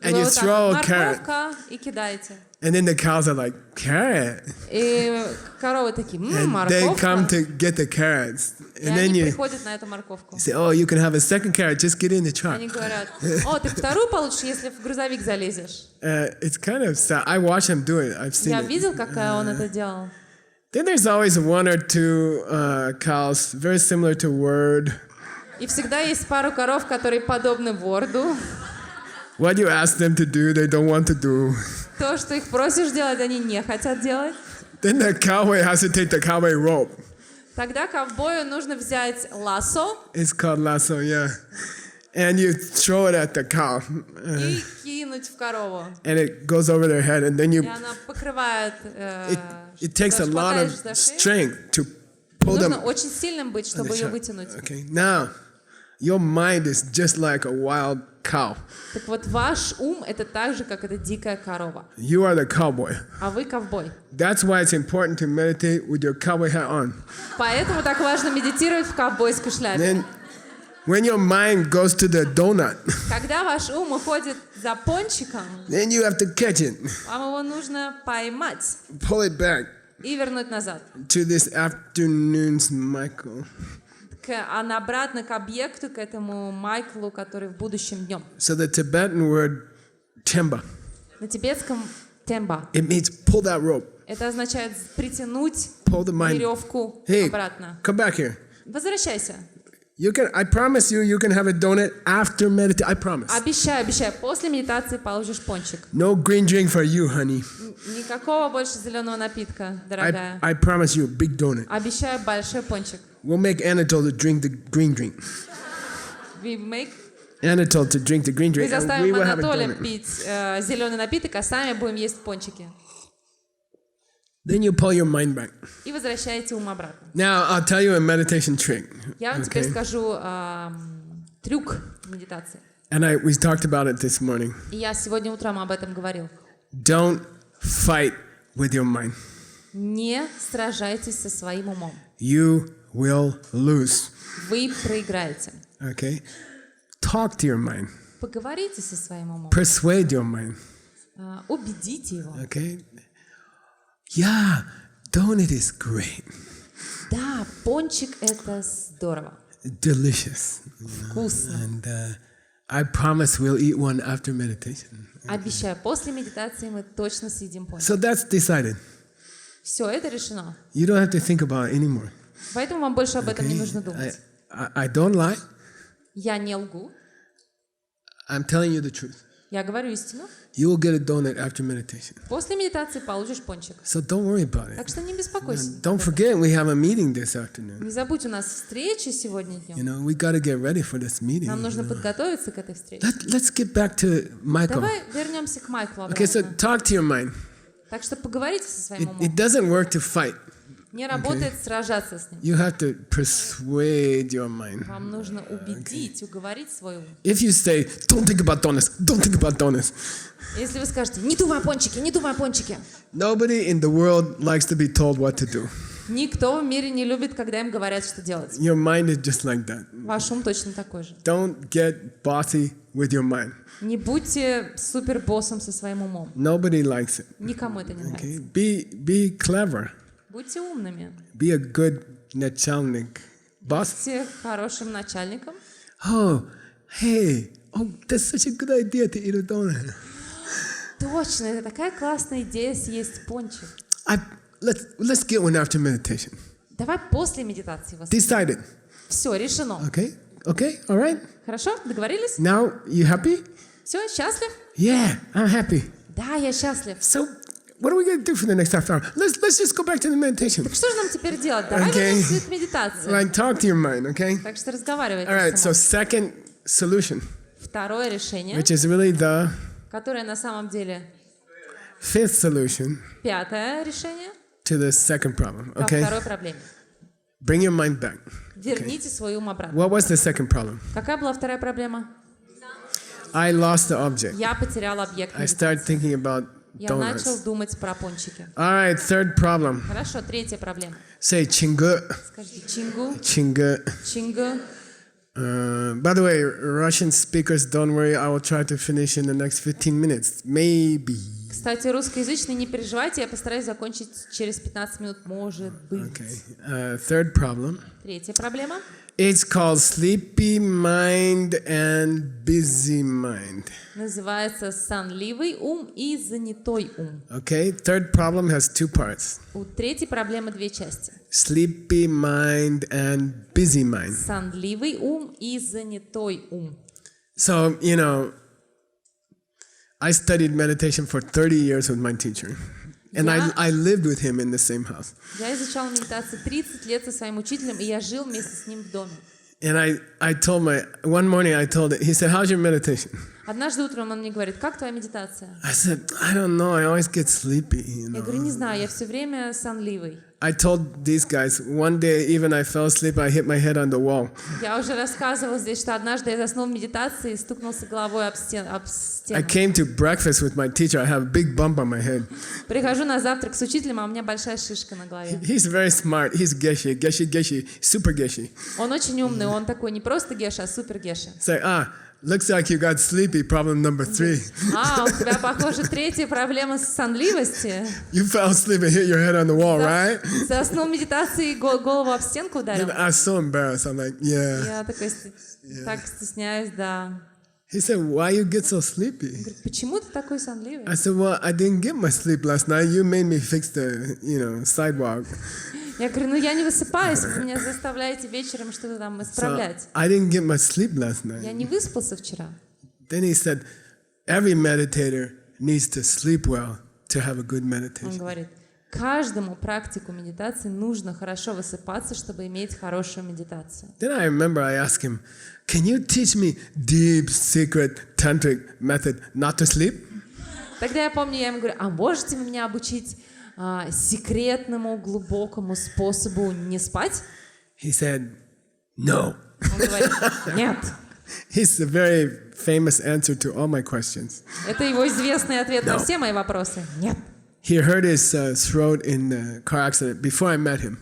И And вы you вот так throw вот, a carrot. морковка, и кидаете. And then the cows are like, carrot. И коровы такие, And they морковка. come to get the carrots. И And then они you приходят на эту морковку. say, oh, you can have a second carrot. Just get in the truck. Они говорят, о, ты вторую получишь, если в грузовик залезешь. It's kind of sad. I watch him do it. I've seen Я it. видел, как он это делал. Then there's always one or two cows, very similar to Word. И всегда есть пару коров, которые подобны Ворду. What you ask them to do, they don't want to do. То, что их просишь делать, они не хотят делать. Then the cowboy has to take the cowboy rope. Тогда ковбою нужно взять лассо It's called lasso, yeah. And you throw it at the cow. и кинуть в корову. And it goes over their head. And then И you, она покрывает... it takes a lot of strength to pull Нужно them. очень сильным быть, чтобы ее вытянуть. Okay, now, your mind is just like a wild cow. Так вот, ваш ум — это так же, как эта дикая корова. You are the cowboy. А вы ковбой. That's why it's important to meditate with your cowboy hat on. Поэтому так важно медитировать в ковбойской шляпе. Then, when your mind goes to the donut, Когда ваш ум уходит за пончиком, then you have to catch it, вам его нужно поймать pull it back и вернуть назад. to this afternoon's Michael. Обратно к объекту, к этому Майклу, который в будущем днем. So the Tibetan word temba, На тибетском темба. it means pull that rope, Это означает притянуть pull the mind. веревку Hey, обратно. come back here. Возвращайся. I promise you can have a donut after meditation. I promise. Обещаю, после медитации получишь пончик. No green drink for you, honey. Никакого больше зеленого напитка, дорогая. I promise you a big donut. Обещаю большой пончик. We'll make Anatole to drink the green drink. Anatole to drink the green Мы drink, and we заставим will have a Анатолия donut. пить зеленый напиток, а сами будем есть пончики. Then you pull your mind back. И возвращаете ум обратно. Now I'll tell you a meditation trick. Я вам теперь скажу трюк медитации. And we talked about it this morning. И я сегодня утром об этом говорил. Don't fight with your mind. Не сражайтесь со своим умом. You will lose. Вы проиграете. Okay? Talk to your mind. Поговорите со своим умом. Persuade your mind. Убедите его. Okay? Yeah, donut is great. Да, пончик — это здорово. Delicious. Вкусно. And I promise we'll eat one after meditation. Обещаю, после медитации мы точно съедим пончик. So that's decided. Все, это решено. You don't have to think about it anymore. Поэтому вам больше об этом не нужно думать. I don't lie. Я не лгу. I'm telling you the truth. Я говорю истину. You will get a donut after meditation. После медитации получишь пончик. So don't worry about Так it. что не беспокойся. Don't forget we have a meeting this afternoon. Не забудь, у нас встреча сегодня You днем. know, we got to get ready for this meeting. Нам нужно подготовиться к этой встрече. Let's get back to Michael. Давай вернемся к Майклу Okay, so обратно. talk to your mind. Так что поговорите со своим It умом. doesn't work to fight. Не работает сражаться с ним. You have to persuade your mind. Вам нужно убедить, уговорить свой ум. If you say, don't think about donuts, don't think about donuts, Если вы скажете, не думай о пончике, не думай о пончике. nobody in the world likes to be told what to do. Никто в мире не любит, когда им говорят, что делать. Your mind is just like that. Ваш ум точно такой же. Don't get bossy with your mind. Не будьте супербоссом со своим умом. Nobody likes it. Никому это не Okay? нравится. Be clever. Будьте умными. Be a good начальник. Boss. Будьте хорошим начальником. Oh, hey. Oh, that's such a good idea to eat a donut. Точно, это такая классная идея съесть пончик. Let's get one after meditation. Давай после медитации вас. Decided. Все, решено. Okay? Okay? All right? Хорошо? Договорились? Now, you happy? Все, счастлив? Yeah, I'm happy. Да, я счастлив. So, what are we going to do for the next half hour? Let's just go back to the meditation. Так что же нам теперь делать? Давай Okay. вернемся к медитации. Like, talk to your mind, okay? Так что разговаривайте All right, с so умом. second solution, Второе решение, which is really the которое на самом деле fifth solution пятое решение to the second problem, по okay? второй проблеме. Bring your mind back. Верните свой ум обратно. What was the second problem? Какая была вторая проблема? I lost the object. Я потерял объект I медитации. started thinking about Я начал donuts. думать про пончики. All right, third problem. Хорошо, третья проблема. Say chingu, Скажите чингу, chingu. чингу. By the way, Russian speakers, don't worry, I will try to finish in the next 15 minutes. Maybe. Кстати, русскоязычные, не переживайте, я постараюсь закончить через 15 минут, может быть. Okay. Third problem. Третья проблема. It's called sleepy mind and busy mind. Называется сонливый ум и занятой ум. Okay. Third problem has two parts. У третьей проблемы две части. Sleepy mind and busy mind. Сонливый ум и занятой ум. So, I studied meditation for 30 years with my teacher. And I lived with him in the same house. Я изучала медитацию 30 лет со своим учителем, и я жил вместе с ним в доме. And one morning I told it, he said, how's your meditation? Однажды утром он мне говорит, как твоя медитация? I said, I don't know, I always get sleepy, Я говорю, не знаю, я все время сонливый. I told these guys, one day even I fell asleep, I hit my head on the wall. Я уже рассказывала здесь, что однажды я заснул в медитации и стукнулся головой об стену. I came to breakfast with my teacher, I have a big bump on my head. Prихожу на завтрак с учителем, а у меня большая шишка на голове. He's very smart, he's geshe, super geshe. Он очень умный, он такой не просто геша, а супер геша. Say, looks like you got sleepy, problem number 3. У тебя, похоже, третья проблема с сонливости. You fell asleep and hit your head on the wall, right? Заснул в медитации и голову об стенку ударил. I was so embarrassed. I'm like, yeah. Я такой, так стесняюсь, да. He said, why you get so sleepy? Говорит, почему ты такой сонливый? I said, well, I didn't get my sleep last night. You made me fix the, sidewalk. Я говорю, я не высыпаюсь, вы меня заставляете вечером что-то там исправлять. So I didn't get my sleep last night. Я не выспался вчера. Then he said, every meditator needs to sleep well to have a good Он meditation. говорит, каждому практику медитации нужно хорошо высыпаться, чтобы иметь хорошую медитацию. Then I remember I asked him, can you teach me deep, secret, tantric method not to sleep? Тогда я помню, я ему говорю, можете вы меня обучить секретному, глубокому способу не спать? He said, no. Он говорит, нет. It's a very famous answer to all my questions. Это его известный ответ на все мои вопросы. Нет. He hurt his throat in a car accident before I met him.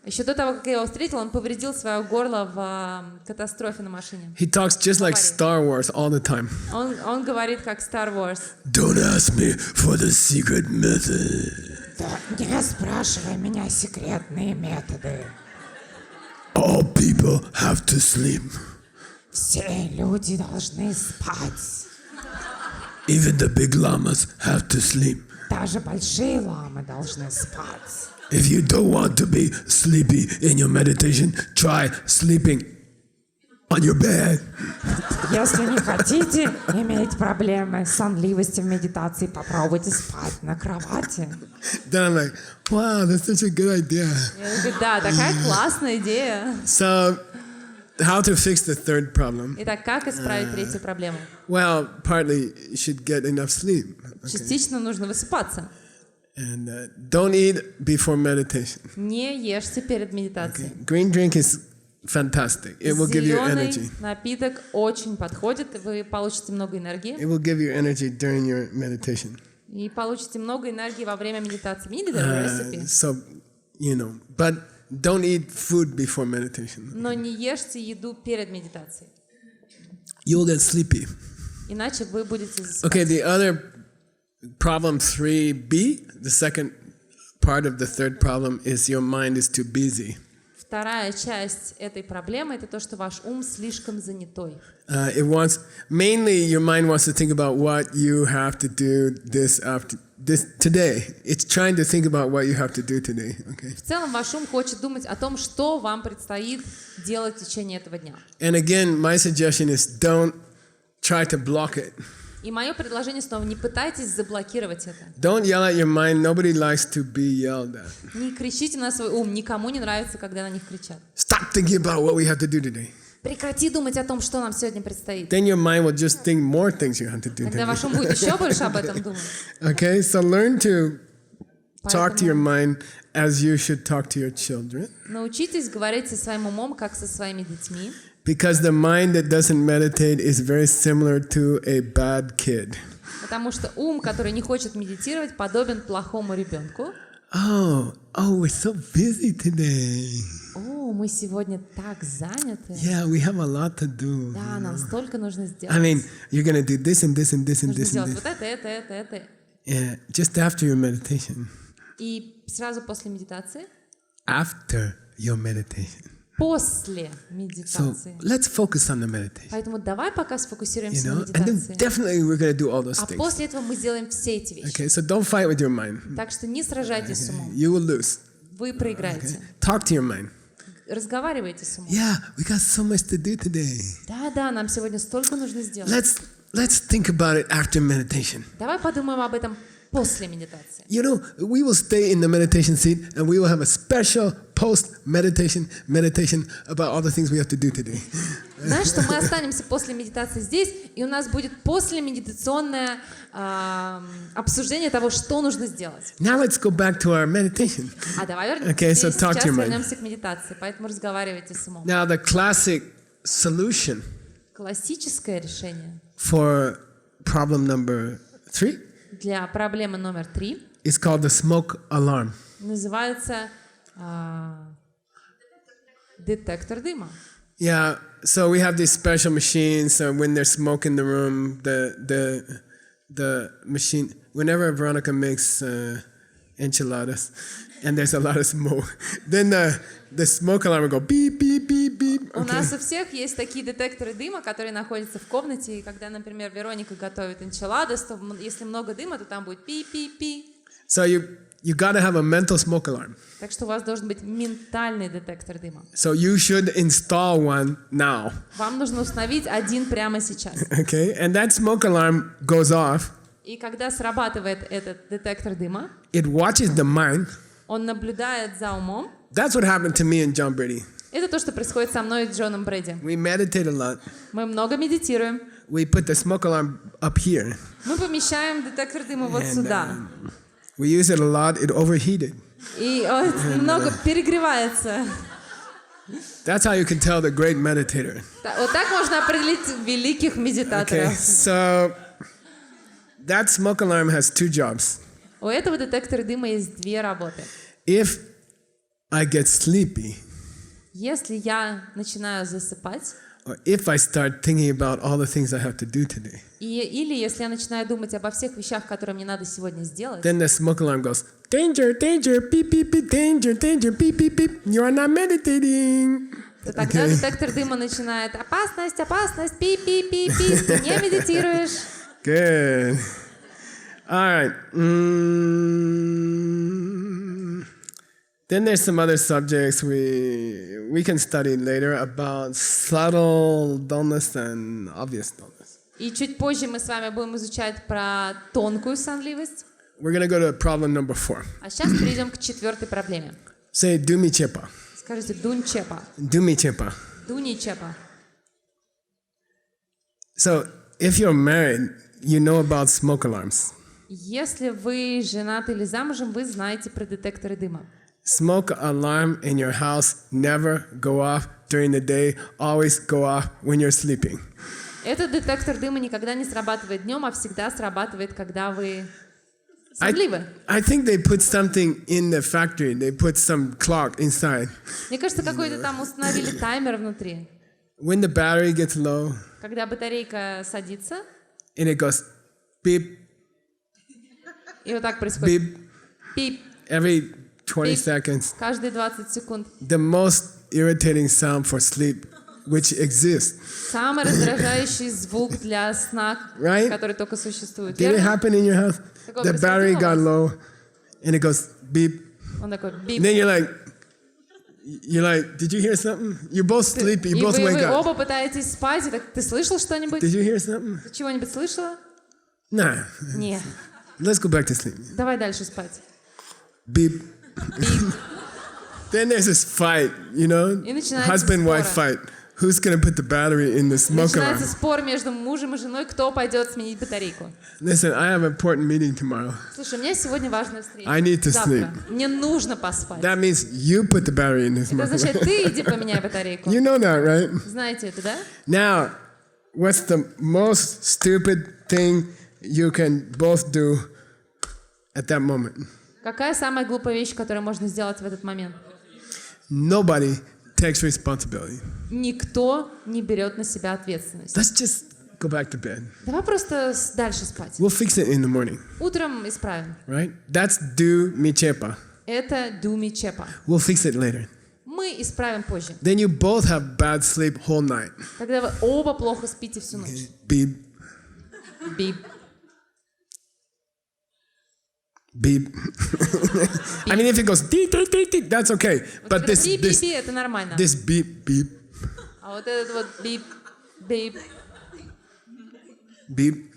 Еще до того, как я его встретил, он повредил свое горло в катастрофе на машине. He talks just like Star Wars all the time. Он говорит как Star Wars. Don't ask me for the secret method. Не спрашивай меня секретные методы. All people have to sleep. Все люди должны спать. Even the big llamas have to sleep. Даже большие ламы должны спать. If you don't want to be sleepy in your meditation, try sleeping on your bed. Если не хотите иметь проблемы с сонливостью в медитации, попробуйте спать на кровати. Then I'm like, wow, that's such a good idea. Я говорю, да, такая классная идея. So, how to fix the third problem? Итак, как исправить третью проблему? Well, partly you should get enough sleep. Частично нужно высыпаться. And don't eat before meditation. Не ешьте перед медитацией. Green drink is fantastic. It will give you energy. Зеленый напиток очень подходит, вы получите много энергии. It will give you energy during your meditation. И получите много энергии во время медитации. We need a recipe. So, but don't eat food before meditation. Но не ешьте еду перед медитацией. You'll get sleepy. Иначе вы будете засыпать. Okay, the other problem 3B, the second part of the third problem is your mind is too busy. Вторая часть этой проблемы — это то, что ваш ум слишком занятой. Mainly your mind wants to think about what you have to do today. It's trying to think about what you have to do today. Okay. В целом ваш ум хочет думать о том, что вам предстоит делать в течение этого дня. And again, my suggestion is don't try to block it. И мое предложение снова: не пытайтесь заблокировать это. Don't yell at your mind. Nobody likes to be yelled at. Не кричите на свой ум. Никому не нравится, когда на них кричат. Stop thinking about what we have to do today. Прекрати думать о том, что нам сегодня предстоит. Then your mind will just think more things you have to do Тогда today. ваш ум будет еще больше об этом думать. Okay, so learn to talk to your mind as you should talk to your children. Научитесь говорить со своим умом, как со своими детьми. Because the mind that doesn't meditate is very similar to a bad kid. Потому что ум, который не хочет медитировать, подобен плохому ребенку. Oh, we're so busy today. мы сегодня так заняты. Yeah, we have a lot to do. Да, нам столько нужно сделать. I mean, you're going to do this and this and this and Нужно this and сделать this. вот это. Yeah, just after your meditation. И сразу после медитации, After your meditation. после So медитации. let's focus on the meditation. Поэтому давай пока You сфокусируемся на know, and then медитации. definitely we're going to do all those А things. после этого мы сделаем все эти вещи. Okay, so don't fight with your mind. Так что не сражайтесь с умом. You will lose. Вы проиграете. Talk to your mind. Разговаривайте с умом. Yeah, we got so much to do today. Да, нам сегодня столько нужно сделать. Let's think about it after meditation. Давай подумаем об этом после медитации. You know, we will stay in the meditation seat and we will have a special post-meditation meditation about all the things we have to do today. Знаешь, что мы останемся после медитации здесь, и у нас будет послемедитационное обсуждение того, что нужно сделать. Now let's go back to our meditation. А давай вернемся, Okay, so talk to сейчас your mind. вернемся к медитации, поэтому разговаривайте с умом. Now the classic solution Классическое решение for problem number 3 для проблемы номер 3 is called the smoke alarm. называется детектор дыма. Yeah, so we have these special machines. When there's smoke in the room, the machine. Whenever Veronica makes enchiladas, and there's a lot of smoke, then the smoke alarm will go beep beep beep beep. У Okay. нас у всех есть такие детекторы дыма, которые находятся в комнате, и когда, например, Вероника готовит энчиладос, то если много дыма, то там будет пи-пи-пи. So you gotta have a mental smoke alarm. Так что у вас должен быть ментальный детектор дыма. So you should install one now. Вам нужно установить один прямо сейчас. Okay, and that smoke alarm goes off. И когда срабатывает этот детектор дыма, It watches the mind. он наблюдает за умом. That's what happened to me and John Brady. Это то, что происходит со мной и Джоном Брэди. We meditate a lot. Мы много медитируем. We put the smoke alarm up here. Мы помещаем детектор дыма вот сюда. We use it a lot. It overheated. И он немного перегревается. That's how you can tell the great meditator. Вот так можно определить великих Okay, медитаторов. so that smoke alarm has 2 jobs. У этого детектора дыма есть две работы. If I get sleepy, Если я начинаю засыпать, or if I start thinking about all the things I have to do today, или если я начинаю думать обо всех вещах, которые мне надо сегодня сделать, then the smoke alarm goes, danger, danger, beep, beep, beep, danger, danger, beep, beep, beep, you are not meditating. то тогда Okay. детектор дыма начинает опасность, опасность, пи-пи-пи-пи, ты не медитируешь. Good. All right. Then there's some other subjects we can study later about subtle dullness and obvious dullness. И чуть позже мы с вами будем изучать про тонкую сонливость. We're going to go to problem number 4. А сейчас перейдем к четвертой проблеме. Say, Dumi Chepa. Скажите, дунь чепа. Dumi Chepa. Дуни чепа. So, if you're married, you know about smoke alarms. Если вы женаты или замужем, вы знаете про детекторы дыма. Smoke alarm in your house never go off during the day, always go off when you're sleeping. Этот детектор дыма никогда не срабатывает днем, а всегда срабатывает, когда вы сонливы. I think they put something in the factory. They put some clock inside. Мне кажется, какой-то там установили таймер внутри. When the battery gets low, Когда батарейка садится, and it goes beep, и вот так происходит. beep, Пип. every 20 Beep. seconds. Каждые 20 секунд. The most irritating sound for sleep, which exists. Самый раздражающий звук для сна, Right? который только существует. Did it Верно? happen in your house? Такое The battery происходило у got вас? low, and it goes beep. Он такой And бип. then you're like, did you hear something? You're both sleepy, you И both wake вы up. оба пытаетесь спать, и так, ты слышал что-нибудь? Did you hear something? Ты чего-нибудь слышала? Nah. Нет. Let's go back to sleep. Давай дальше спать. Beep. Then there's this fight, you know, И начинается husband-wife спора. fight. Who's gonna put the battery in the smoke Начинается alarm? спор между мужем и женой, кто пойдет сменить батарейку. Listen, I have an important meeting tomorrow. Слушай, у меня сегодня важная встреча. I need to Завтра. sleep. Мне нужно поспать. That means you put the battery in the Это smoke означает, alarm. ты иди поменяй батарейку. You know that, right? Знаете это, да? Now, what's the most stupid thing you can both do at that moment? Какая самая глупая вещь, которую можно сделать в этот момент? Nobody takes responsibility. Никто не берет на себя ответственность. Let's just go back to bed. Давай просто дальше спать. We'll fix it in the morning, Утром исправим. right? That's do mi chepa. Это думи чепа. We'll fix it later. Мы исправим позже. Then you both have bad sleep whole night. Тогда вы оба плохо спите всю ночь. Beep, Бип. beep. I mean, if it goes dee, dee, dee, dee, that's okay. But Когда this би-би-би, это нормально. this beep, beep, А вот этот вот бип, бип. beep.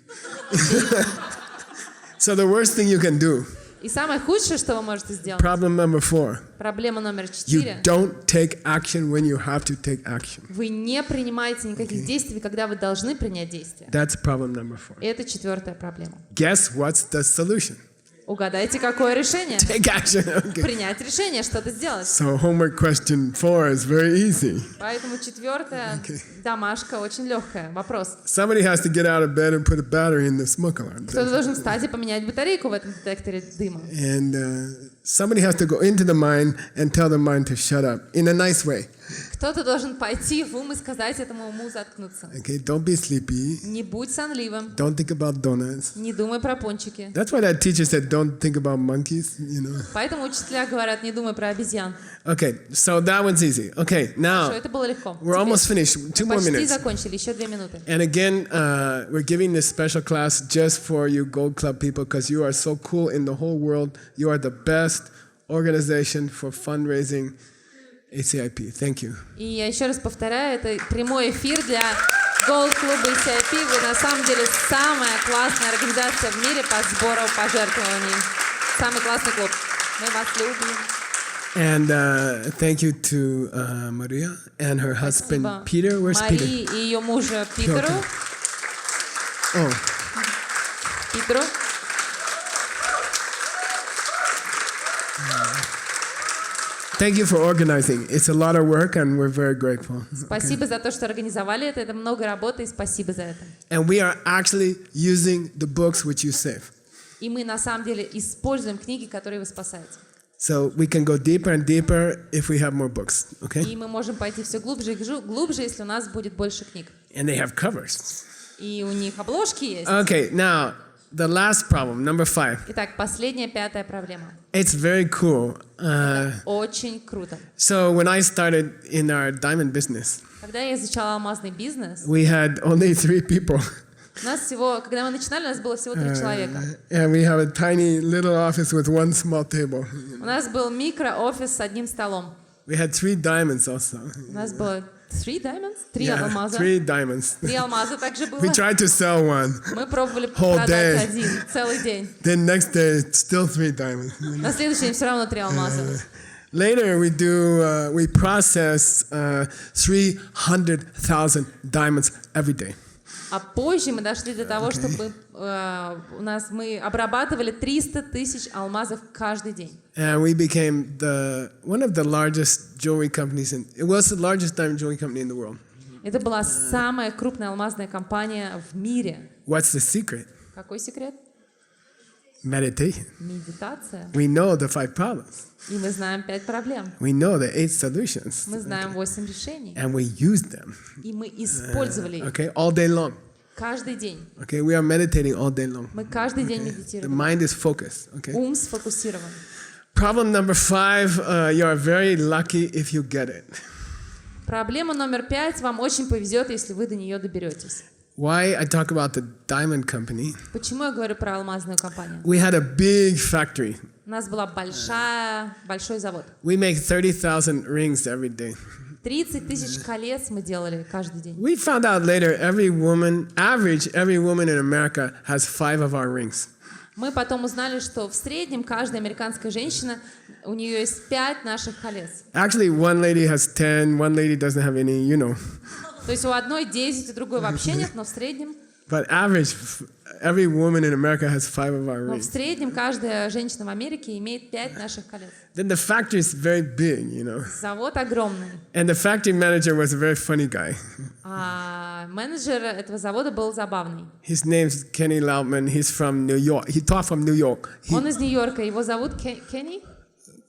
So the worst thing you can do, И самое худшее, что вы можете сделать, problem number 4, проблема номер you 4. don't take action when you have to take action. Вы не принимаете никаких действий, когда вы должны принять действия. That's problem number 4. Это 4-я проблема. Guess what's the solution? Угадайте, какое решение? Take action. Okay. Принять решение, что-то сделать. So homework question 4 is very easy. Поэтому 4-я домашка очень легкая. Вопрос. Somebody has to get out of bed and put a battery in the smoke alarm. Кто-то должен встать и поменять батарейку в этом детекторе дыма. And somebody has to go into the mind and tell the mind to shut up in a nice way. Кто-то должен пойти в ум и сказать этому уму заткнуться. Okay, don't be sleepy. Не будь сонливым. Don't think about donuts. Не думай про пончики. That's why that teacher said don't think about monkeys, you know. Поэтому учителя говорят, не думай про обезьян. Okay, so that one's easy. Okay, Что now это было легко. we're almost finished. 2 more Почти minutes. закончили, еще 2 минуты. And again, we're giving this special class just for you Gold Club people because you are so cool in the whole world. You are the best organization for fundraising ACIP. Thank you. И я еще раз повторяю, это прямой эфир для Gold клуба ACIP. Вы на самом деле самая классная организация в мире по сбору пожертвований. Самый классный клуб. Мы вас любим. And thank you to Maria and her husband Спасибо Peter. Where's Peter? Марии и ее мужа Питеру. Oh, Питеру. thank you for organizing. It's a lot of work and we're very grateful. Спасибо за то, что организовали это. Это много работы, и спасибо за это. And we are actually using the books which you save. И мы на самом деле используем книги, которые вы спасаете. So we can go deeper and deeper if we have more books, okay? И мы можем пойти все глубже и глубже, если у нас будет больше книг. And they have covers. И у них обложки есть. Okay, now the last problem, number 5. Итак, последняя, 5-я проблема. It's very cool. Очень круто. So when I started in our diamond business, Когда я изучала алмазный бизнес, we had only 3 people. у нас всего, когда мы начинали, у нас было всего 3 человека. And we have a tiny little office with one small table. У нас был микроофис с одним столом. We had 3 diamonds also. У нас было 3 diamonds? 3 Yeah, алмаза. 3 diamonds. 3 алмаза также было. We tried to sell one. Мы пробовали Whole продать day. один целый день. Then next day, it's still 3 diamonds. На следующий день все равно 3 алмаза. Later, we process 300,000 diamonds every day. А позже мы дошли до того, чтобы мы обрабатывали 300 тысяч алмазов каждый день. And we became one of the largest jewelry companies it was the largest diamond jewelry company in the world. Это была самая крупная алмазная компания в мире. What's the secret? Какой секрет? Meditation. Медитация. We know the 5 problems. И мы знаем 5 проблем. We know the 8 solutions. Мы знаем 8 решений. And we use them. И мы использовали их Okay, all day long. каждый день. Okay, we are meditating all day long. Мы каждый день The медитируем. mind is focused. Okay. Ум сфокусирован. Problem number 5, you are very lucky if you get it. Проблема номер 5. Вам очень повезет, если вы до нее доберетесь. Why I talk about the diamond company? Почему я говорю про алмазную компанию? We had a big factory. У нас была большой завод. We make 30,000 rings every day. 30 тысяч колец мы делали каждый день. We found out later every woman in America has 5 of our rings. Мы потом узнали, что в среднем каждая американская женщина, у нее есть 5 наших колец. Actually, one lady has 10, one lady doesn't have any, you know. То есть у одной 10, у другой вообще нет, но в среднем But average, every woman in America has 5 of our Но в rings. среднем каждая женщина в Америке имеет 5 наших колец. Then the factory is very big, you know. Завод огромный. And the factory manager was a very funny guy. А менеджер этого завода был забавный. His name's Kenny Loutman. He's from New York. He taught from New York. Он из Нью-Йорка. Его зовут Кенни?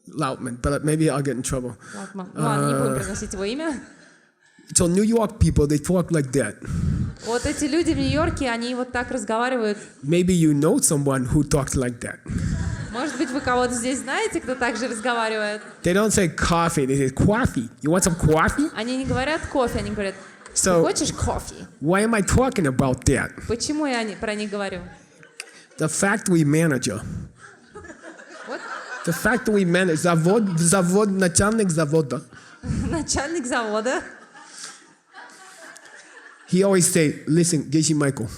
Loutman, but maybe I'll get in trouble. Ладно, ладно, не будем произносить его имя. So New York people, they talk like that. Вот эти люди в Нью-Йорке, они вот так разговаривают. Maybe you know someone who talks like that. Может быть, вы кого-то здесь знаете, кто так же разговаривает? They don't say coffee, they say coffee. You want some coffee? Они не говорят кофе, они говорят, ты So хочешь кофе? why am I talking about that? Почему я про них говорю? The factory manager. Вот The factory manager. Начальник завода. начальник завода, He always say, listen, Geshe Michael,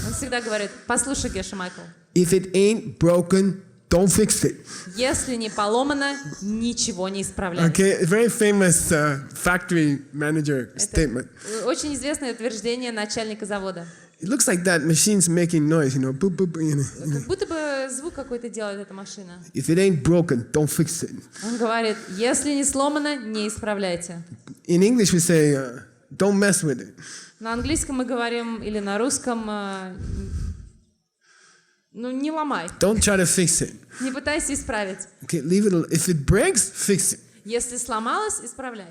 он всегда говорит, послушай, Геша Майкл, if it ain't broken, don't fix it. если не поломано, ничего не исправляй. Okay, very famous factory manager statement. Очень известное утверждение начальника завода. It looks like that machine's making noise, boop, boop, Как будто бы звук какой-то делает эта машина. If it ain't broken, don't fix it. Он говорит, если не сломано, не исправляйте. In English we say, don't mess with it. На английском мы говорим, или на русском, ну, не ломай, Don't try to fix it. не пытайся исправить. Okay, leave it. If it breaks, fix it. Если сломалось, исправляй.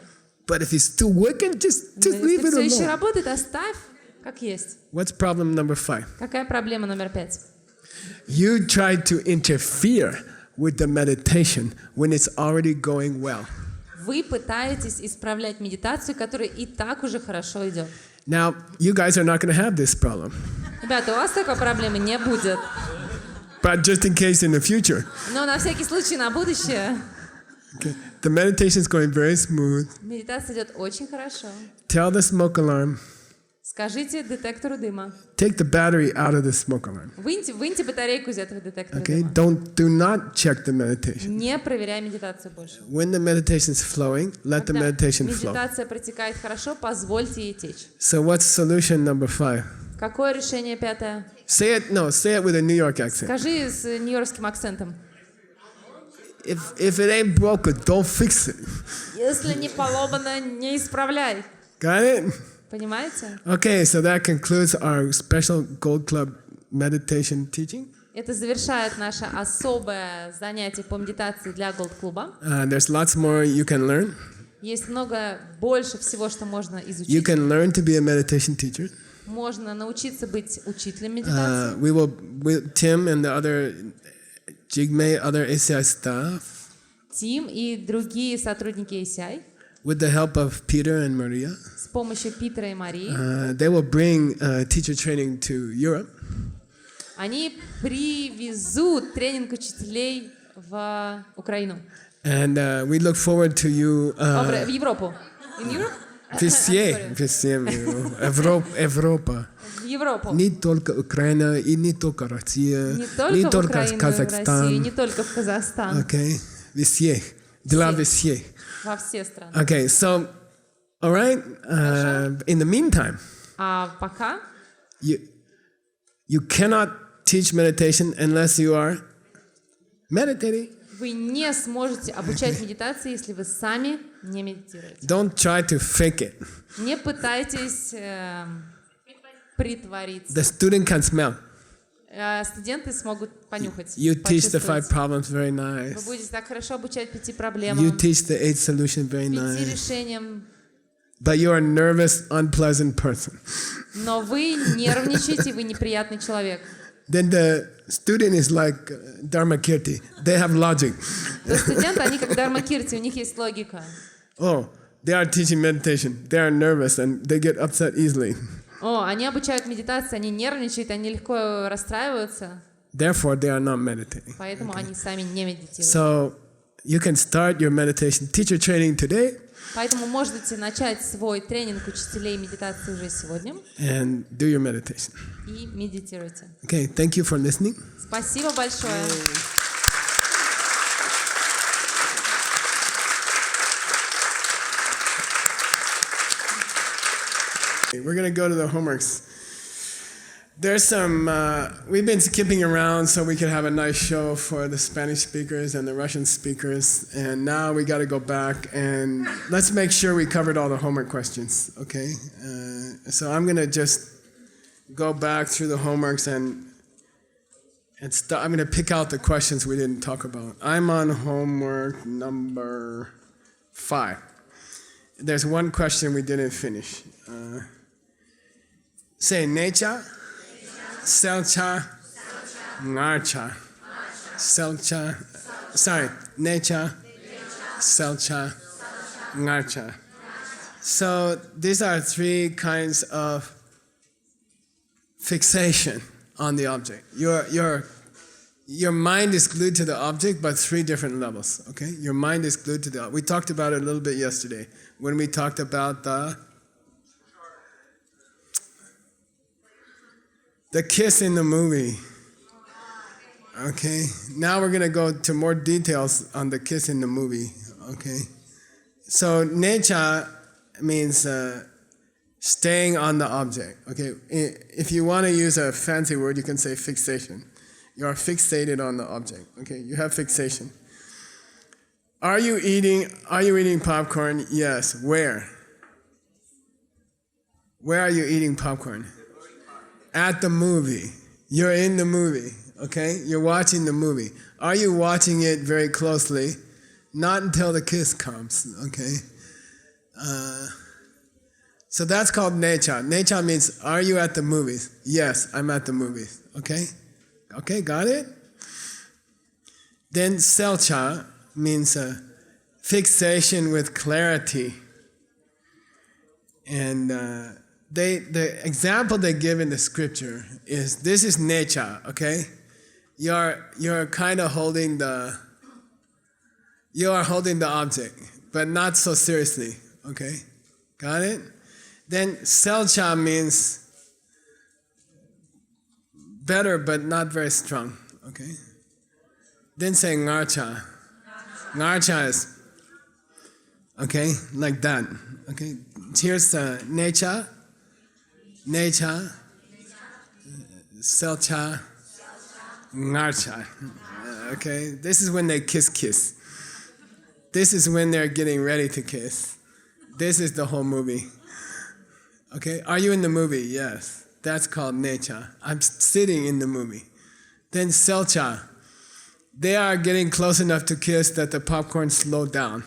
But if it's still working, just Но leave если it все еще alone. работает, оставь, как есть. What's problem number 5? Какая проблема номер 5? You try to interfere with the meditation when it's already going well. Вы пытаетесь исправлять медитацию, которая и так уже хорошо идет. Now, you guys are not going to have this problem. Ребята, у вас такой проблемы не будет. But just in case in the future, Но на всякий случай на будущее okay, the meditation is going very smooth. медитация идет очень хорошо. Tell the smoke alarm, Скажите детектору дыма. take the battery out of the smoke alarm. Выньте батарейку из этого детектора Okay, дыма. do not check the meditation. Не проверяй медитацию больше. When the meditation is flowing, let the Когда meditation flow. медитация протекает хорошо, позвольте ей течь. So what's solution number 5? Какое решение 5? Say it with a New York accent. Скажи с нью-йоркским акцентом. If it ain't broken, don't fix it. Если не поломано, не исправляй. Got it? Понимаете? Okay, so that concludes our special Gold Club meditation teaching. Это завершает наше особое занятие по медитации для Голд-клуба. There's lots more you can learn. Есть много больше всего, что можно You изучить. can learn to be a meditation teacher. Можно научиться быть учителем медитации. Tim and the other Jigme, other ACI staff, Тим и другие сотрудники ACI with the help of Peter and Maria, с помощью Питера и Марии, they will bring teacher training to Europe. они привезут тренинг учителей в Украину. And we look forward to you. В Европу. In Europe? Европа. В Европу. Не только Украина и не только Россия, Не не только в только Украину, в Казахстан. Россию, не только в Казахстан, Okay, везде. Дела везде. во все страны. Okay, so, all right. In the meantime, А пока you cannot teach meditation unless you are meditating. вы не сможете обучать медитации, если вы сами не медитируете. Don't try to fake it. Не пытайтесь притвориться. The student can smell. Студенты смогут понюхать, You teach the 5 почувствовать. problems very Вы nice. будете так хорошо обучать 5 You проблемам, teach the 8 solution very 5 nice. решениям, But you're a nervous, unpleasant person. но вы нервничаете, вы неприятный человек. Then the student is like Dharmakirti. They have logic. То студенты, они как Дharmakirti, у них есть логика. Oh, they are teaching meditation. They are nervous and they get upset easily. О, они обучают медитации, они нервничают, они легко расстраиваются, Therefore, they are not meditating. поэтому они сами не медитируют. So you can start your meditation teacher training today Поэтому можете начать свой тренинг учителей медитации уже сегодня and do your meditation. и медитируйте. Okay, thank you for listening. Спасибо большое. We're going to go to the homeworks. There's some, we've been skipping around so we could have a nice show for the Spanish speakers and the Russian speakers. And now we got to go back and let's make sure we covered all the homework questions, okay? So I'm going to just go back through the homeworks and And I'm going to pick out the questions we didn't talk about. I'm on homework number 5. There's one question we didn't finish. Say necha, selcha, ngarcha. Selcha, sorry, necha, selcha, ngarcha. So these are 3 kinds of fixation on the object. Your mind is glued to the object, but 3 different levels, okay? Your mind is glued to the object. We talked about it a little bit yesterday when we talked about the kiss in the movie. Okay, now we're gonna go to more details on the kiss in the movie, okay? So necha means staying on the object, okay? If you want to use a fancy word, you can say fixation. You are fixated on the object, okay? You have fixation. Are you eating popcorn? Yes. Where? Where are you eating popcorn? At the movie. You're in the movie, okay? You're watching the movie. Are you watching it very closely? Not until the kiss comes, okay? So that's called necha. Necha means, are you at the movies? Yes, I'm at the movies, okay? Okay, got it? Then selcha means fixation with clarity. And the example they give in the scripture is, this is necha, okay? You're kind of holding you are holding the object, but not so seriously, okay? Got it? Then selcha means better, but not very strong, okay? Then say ngarcha. Ngarcha is, okay, like that, okay? Here's necha, necha, selcha, ngarcha, okay? This is when they kiss. This is when they're getting ready to kiss. This is the whole movie. Okay, are you in the movie? Yes. That's called necha. I'm sitting in the movie. Then selcha. They are getting close enough to kiss that the popcorn slowed down.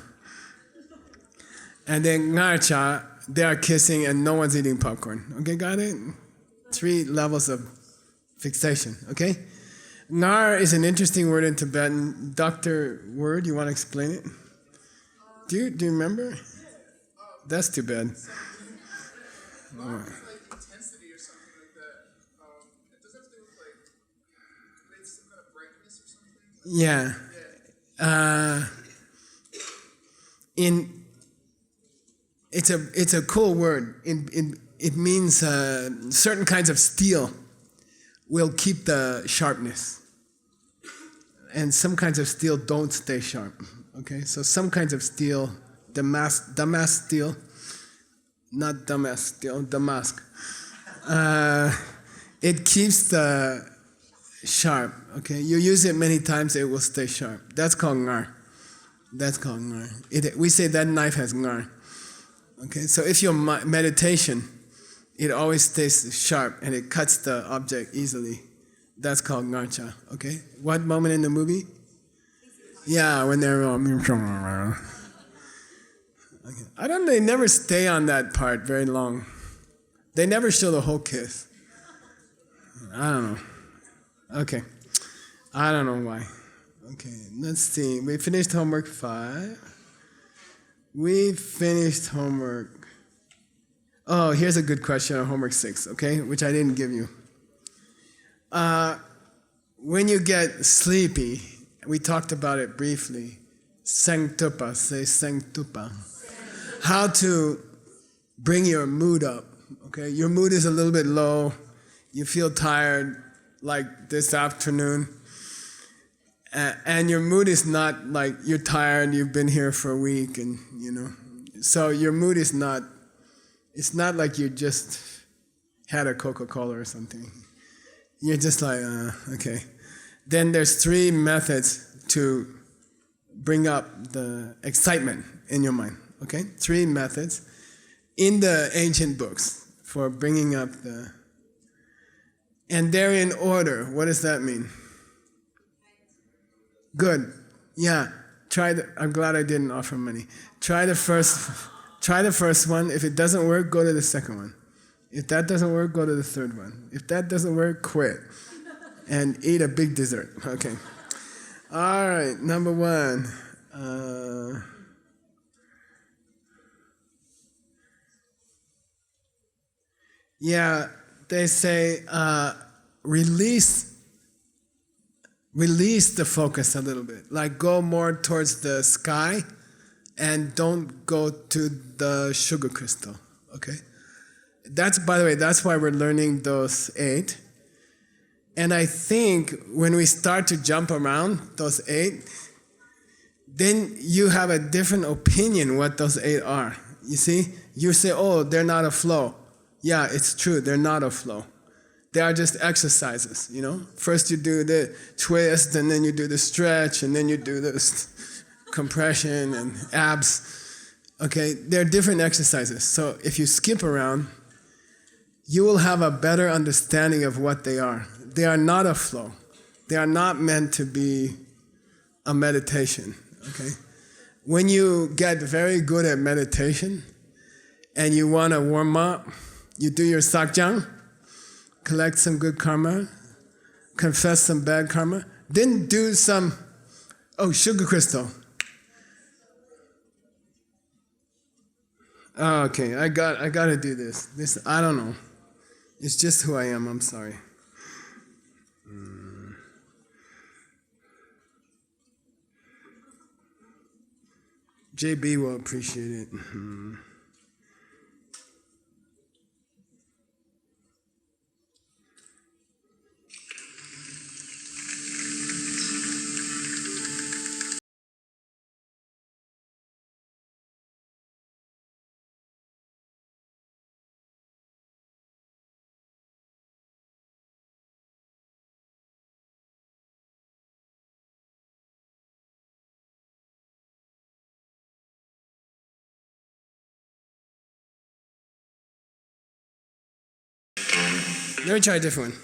And then ngarcha, they are kissing and no one's eating popcorn. Okay, got it? 3 levels of fixation, okay? Ngar is an interesting word in Tibetan. Dr. Word, you want to explain it? Do you remember? That's too bad. Like intensity or something like that. It doesn't have to do with like some kind of brightness or something. It's a cool word. It means certain kinds of steel will keep the sharpness, and some kinds of steel don't stay sharp. Okay, so some kinds of steel, Damask steel. Not Damascus, steel, Damask. It keeps the sharp, okay? You use it many times, it will stay sharp. That's called ngar. That's called ngar. We say that knife has ngar. Okay, so if your meditation, it always stays sharp and it cuts the object easily. That's called ngarcha, okay? What moment in the movie? Yeah, when they're okay. They never stay on that part very long. They never show the whole kiss. I don't know. Okay. I don't know why. Okay, let's see. We finished homework 5. We finished homework. Oh, here's a good question on homework 6, okay, which I didn't give you. When you get sleepy, we talked about it briefly. Sengtupa, say Sengtupa. How to bring your mood up, okay? Your mood is a little bit low. You feel tired, like this afternoon. And your mood is not like you're tired, you've been here for a week, and so your mood is not, it's not like you just had a Coca-Cola or something. You're just like, okay. Then there's 3 methods to bring up the excitement in your mind, okay? 3 methods in the ancient books for bringing up and they're in order. What does that mean? Good. Yeah. I'm glad I didn't offer money. Try the first one. If it doesn't work, go to the second one. If that doesn't work, go to the third one. If that doesn't work, quit. And eat a big dessert. Okay. All right. Number one. Yeah, they say release the focus a little bit. Like go more towards the sky and don't go to the sugar crystal. Okay? By the way, that's why we're learning those 8. And I think when we start to jump around those 8, then you have a different opinion what those 8 are. You see? You say, oh, they're not a flow. Yeah, it's true, they're not a flow. They are just exercises, you know? First you do the twist, and then you do the stretch, and then you do the compression and abs. Okay, they're different exercises. So if you skip around, you will have a better understanding of what they are. They are not a flow. They are not meant to be a meditation, okay? When you get very good at meditation and you want to warm up, you do your sakjang, collect some good karma, confess some bad karma, then do some, sugar crystal. Oh, okay, I got to do this. This, I don't know. It's just who I am, I'm sorry. JB will appreciate it. Let me try a different one.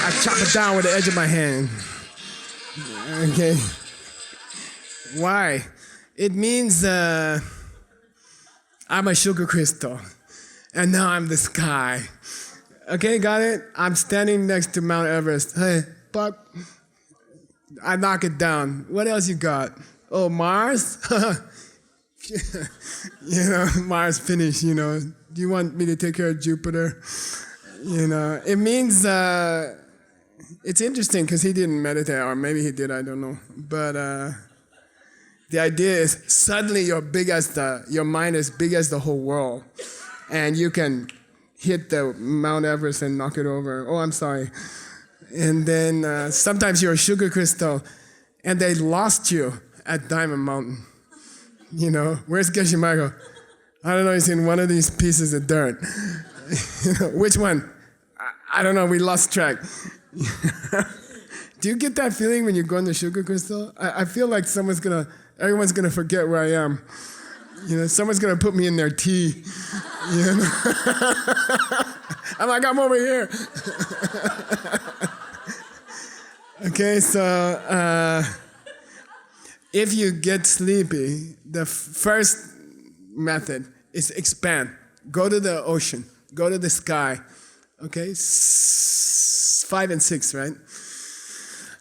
I chop it down with the edge of my hand. Okay. Why? It means I'm a sugar crystal, and now I'm the sky. Okay, got it? I'm standing next to Mount Everest. Hey, but I knock it down. What else you got? Oh, Mars? Mars finished, Do you want me to take care of Jupiter? It means, it's interesting because he didn't meditate, or maybe he did, I don't know. But the idea is suddenly your mind is big as the whole world. And you can hit the Mount Everest and knock it over. Oh, I'm sorry. And then sometimes you're a sugar crystal and they lost you at Diamond Mountain. Where's Geshe Michael? I don't know, he's in one of these pieces of dirt. Which one? I don't know, we lost track. Do you get that feeling when you go in the sugar crystal? I feel like everyone's gonna forget where I am. Someone's gonna put me in their tea. I'm like, I'm over here. Okay, so if you get sleepy, the first method is expand. Go to the ocean. Go to the sky. Okay? 5 and 6, right?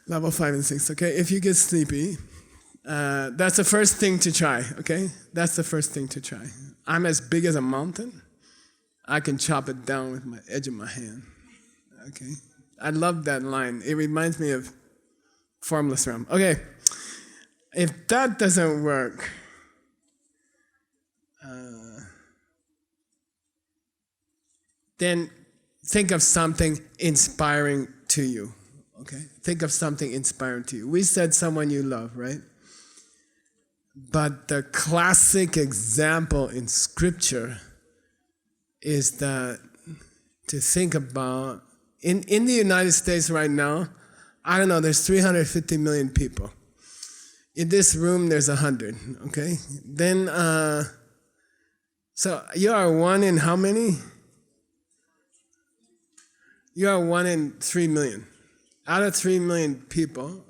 Level 5 and 6. Okay? If you get sleepy, that's the first thing to try. Okay? That's the first thing to try. I'm as big as a mountain. I can chop it down with my edge of my hand. Okay? I love that line. It reminds me of Formless Realm. Okay. If that doesn't work, then think of something inspiring to you. Okay? Think of something inspiring to you. We said someone you love, right? But the classic example in Scripture is that to think about, in the United States right now, I don't know, there's 350 million people. In this room, there's 100, okay? Then, so you are one in how many? You are 1 in 3 million. Out of 3 million people,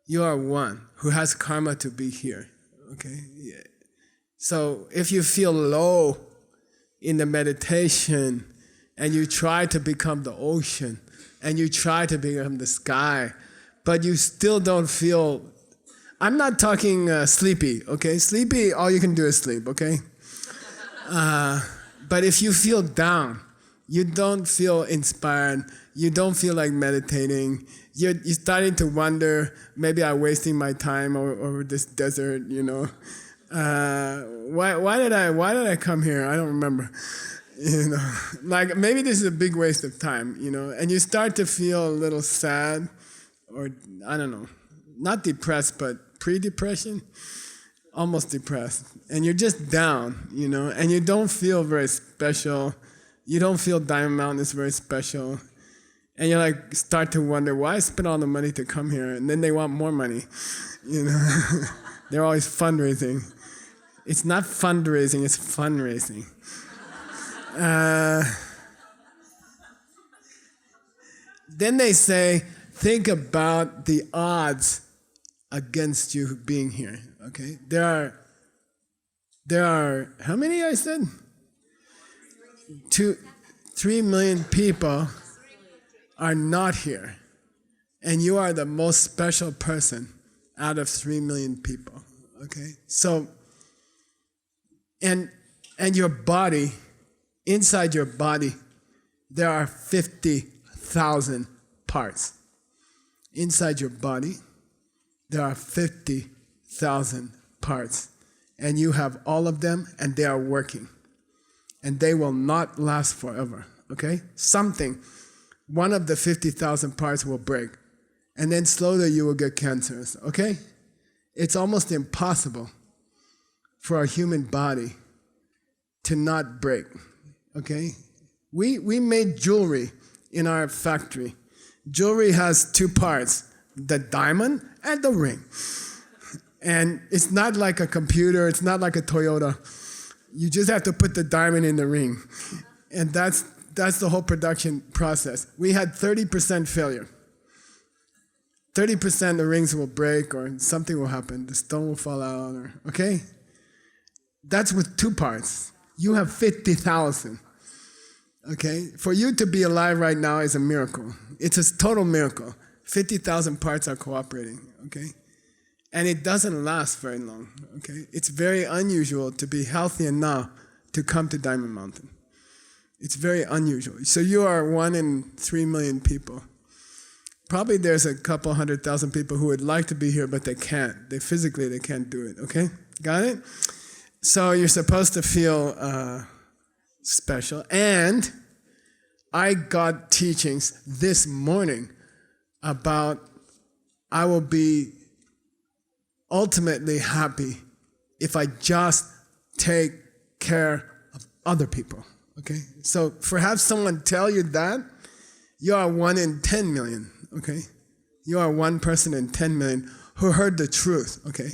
you are one who has karma to be here, okay? Yeah. So if you feel low in the meditation and you try to become the ocean and you try to become the sky, but you still don't feel, I'm not talking sleepy, okay? Sleepy, all you can do is sleep, okay? But if you feel down, you don't feel inspired, you don't feel like meditating, you're starting to wonder, maybe I'm wasting my time over this desert, you know? Why did I come here? I don't remember. You know, like maybe this is a big waste of time, you know, and you start to feel a little sad or I don't know, not depressed, but pre-depression, almost depressed. And you're just down, you know, and you don't feel very special. You don't feel Diamond Mountain is very special. And you like start to wonder, why I spent all the money to come here? And then they want more money, you know. They're always fundraising. It's not fundraising, it's fundraising. Then they say, think about the odds against you being here, okay? There are, how many I said? 3 million people are not here. And you are the most special person out of 3 million people, okay? So, and your body, inside your body, there are 50,000 parts. Inside your body, there are 50,000 parts. And you have all of them, and they are working. And they will not last forever, okay? One of the 50,000 parts will break. And then slowly you will get cancers, okay? It's almost impossible for a human body to not break, okay? We made jewelry in our factory. Jewelry has 2 parts, the diamond and the ring. And it's not like a computer, it's not like a Toyota. You just have to put the diamond in the ring. And that's the whole production process. We had 30% failure. 30% the rings will break or something will happen. The stone will fall out, okay? That's with 2 parts. You have 50,000, okay? For you to be alive right now is a miracle. It's a total miracle. 50,000 parts are cooperating, okay? And it doesn't last very long, okay? It's very unusual to be healthy enough to come to Diamond Mountain. It's very unusual. So you are 1 in 3 million people. Probably there's a couple 100,000 people who would like to be here, but they can't. They can't do it, okay? Got it? So you're supposed to feel special. And I got teachings this morning about I will be ultimately happy if I just take care of other people, okay? So for have someone tell you that, you are 1 in 10 million, okay? You are 1 person in 10 million who heard the truth, okay?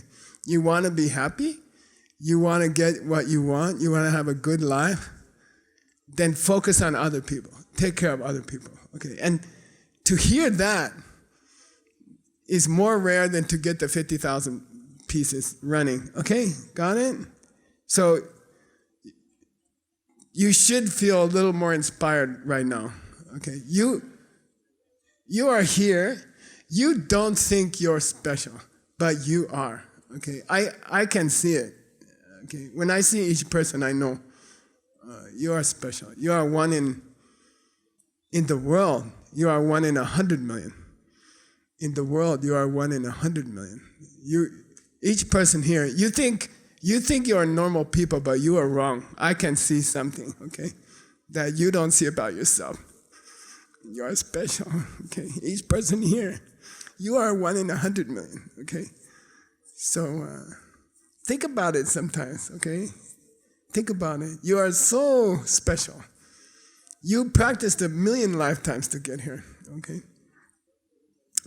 You want to be happy? You want to get what you want? You want to have a good life? Then focus on other people. Take care of other people, okay? And to hear that is more rare than to get the 50,000 pieces running, okay? Got it? So you should feel a little more inspired right now. Okay, you are here. You don't think you're special, but you are. Okay, I can see it. Okay, when I see each person, I know you are special. You are one in the world. You are 1 in 100 million. In the world, you are 1 in 100 million. Each person here, you think you are normal people, but you are wrong. I can see something, okay, that you don't see about yourself. You are special, okay? Each person here, you are 1 in 100 million, okay? So think about it sometimes, okay? Think about it. You are so special. You practiced 1,000,000 lifetimes to get here, okay?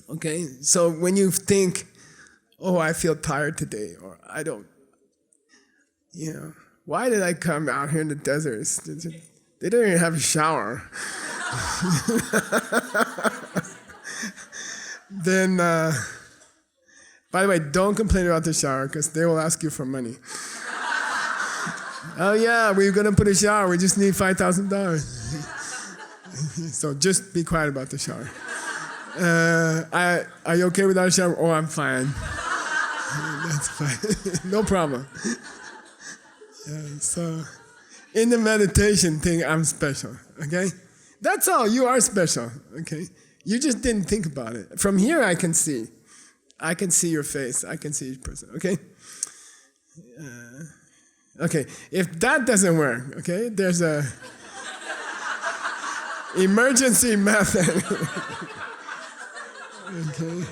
Okay, so when you think, oh, I feel tired today, or I don't, why did I come out here in the desert? They don't even have a shower. Then, by the way, don't complain about the shower because they will ask you for money. Oh yeah, we're gonna put a shower. We just need $5,000. So just be quiet about the shower. Are you okay without a shower? Oh, I'm fine. That's fine. No problem. Yeah, so in the meditation thing, I'm special. Okay, that's all. You are special. Okay, you just didn't think about it. From here, I can see. I can see your face. I can see each person. Okay. Okay. If that doesn't work, okay, there's a emergency method. Okay.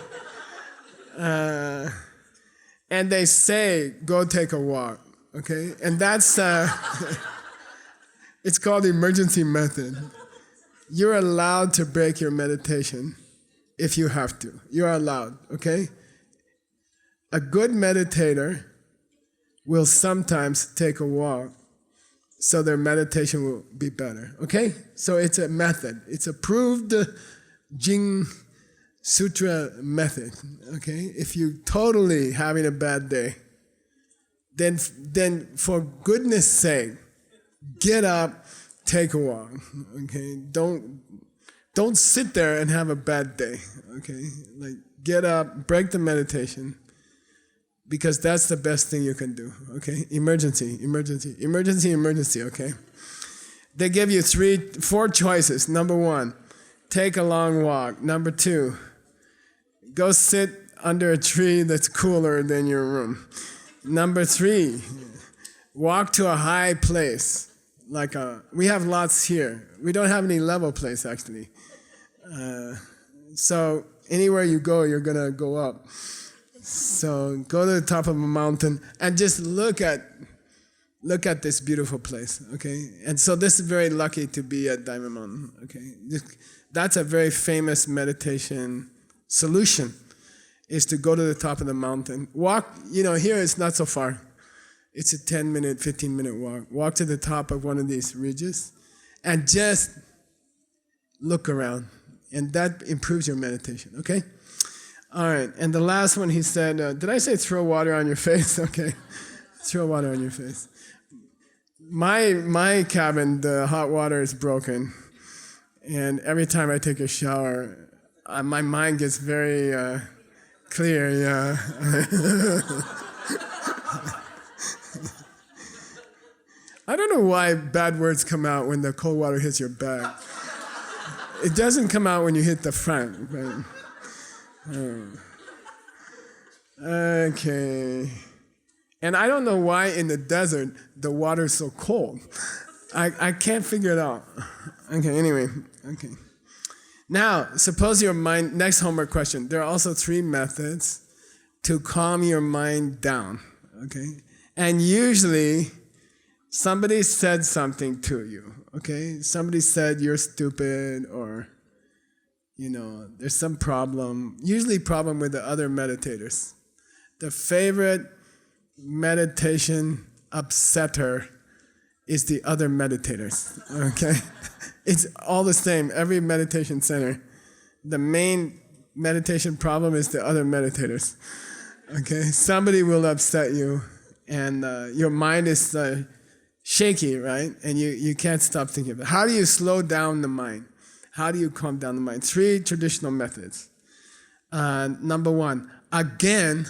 And they say, go take a walk. Okay. And that's it's called the emergency method. You're allowed to break your meditation if you have to. You are allowed. Okay. A good meditator will sometimes take a walk so their meditation will be better. Okay? So it's a method. It's a proved Jing Sutra method. Okay? If you totally having a bad day, then for goodness sake, get up, take a walk. Okay? Don't sit there and have a bad day. Okay? Like get up, break the meditation. Because that's the best thing you can do, okay? Emergency, okay? They give you 4 choices. Number 1, take a long walk. Number 2, go sit under a tree that's cooler than your room. Number 3, walk to a high place. We have lots here. We don't have any level place, actually. So anywhere you go, you're gonna go up. So go to the top of a mountain and just look at this beautiful place, okay? And so this is very lucky to be at Diamond Mountain, okay? That's a very famous meditation solution, is to go to the top of the mountain. Walk, here it's not so far. It's a 10-minute, 15-minute walk. Walk to the top of one of these ridges and just look around. And that improves your meditation, okay? All right, and the last one he said, did I say throw water on your face? Okay, throw water on your face. My cabin, the hot water is broken, and every time I take a shower, my mind gets very clear, yeah. I don't know why bad words come out when the cold water hits your back. It doesn't come out when you hit the front, right? Okay. And I don't know why in the desert the water is so cold. I can't figure it out. Okay, anyway. Okay. Now, suppose your mind, next homework question. There are also 3 methods to calm your mind down. Okay? And usually somebody said something to you. Okay? Somebody said you're stupid or there's some problem, usually problem with the other meditators. The favorite meditation upsetter is the other meditators, okay? It's all the same, every meditation center. The main meditation problem is the other meditators, okay? Somebody will upset you and your mind is shaky, right? And you can't stop thinking about it. How do you slow down the mind? How do you calm down the mind? 3 traditional methods. Number 1, again,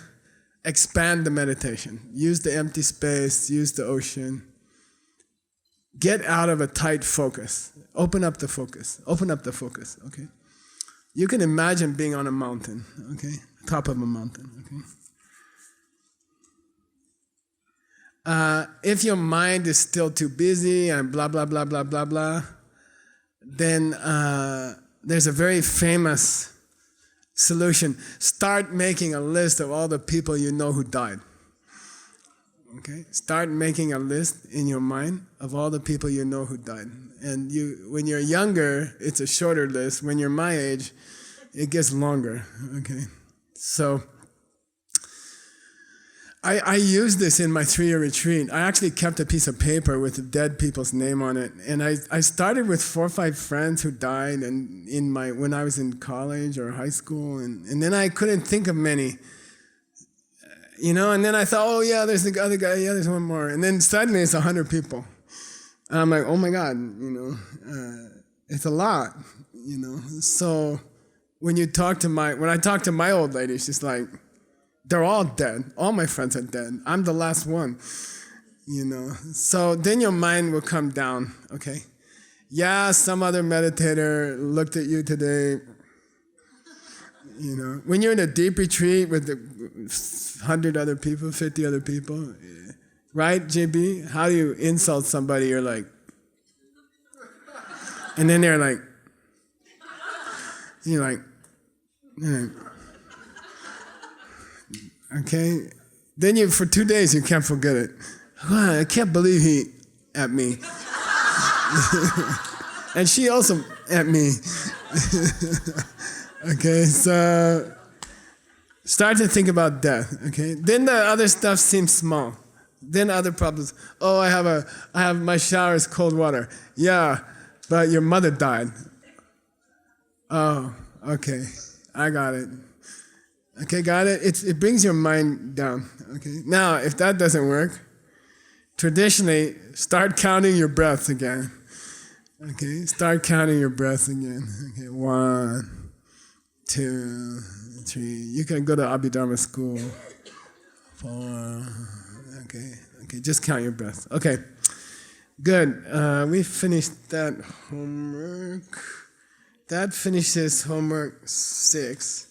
expand the meditation. Use the empty space, use the ocean. Get out of a tight focus. Open up the focus. Open up the focus, okay? You can imagine being on a mountain, okay? Top of a mountain, okay? If your mind is still too busy and blah, blah, blah, blah, blah, blah, then there's a very famous solution. Start making a list of all the people you know who died. Okay? Start making a list in your mind of all the people you know who died. And when you're younger, it's a shorter list. When you're my age, it gets longer. Okay? So I used this in my 3-year retreat. I actually kept a piece of paper with dead people's name on it. And I started with 4 or 5 friends who died and when I was in college or high school. And then I couldn't think of many. And then I thought, oh yeah, there's the other guy, yeah, there's one more. And then suddenly it's 100 people. And I'm like, oh my God, it's a lot, So when I talk to my old lady, she's like, they're all dead. All my friends are dead. I'm the last one, So then your mind will come down, okay? Yeah, some other meditator looked at you today. When you're in a deep retreat with 100 other people, 50 other people, right, JB? How do you insult somebody? You're like, and then they're like, you're like, okay? Then for 2 days you can't forget it. I can't believe he at me. And she also at me. Okay, so start to think about death, okay? Then the other stuff seems small. Then other problems. Oh, I have my shower is cold water. Yeah, but your mother died. Oh, okay, I got it. Okay, got it? It brings your mind down, okay? Now, if that doesn't work, traditionally, start counting your breaths again. Okay, start counting your breaths again. Okay, 1, 2, 3. You can go to Abhidharma school. 4. Okay. Just count your breath. Okay. Good. We finished that homework. That finishes homework 6.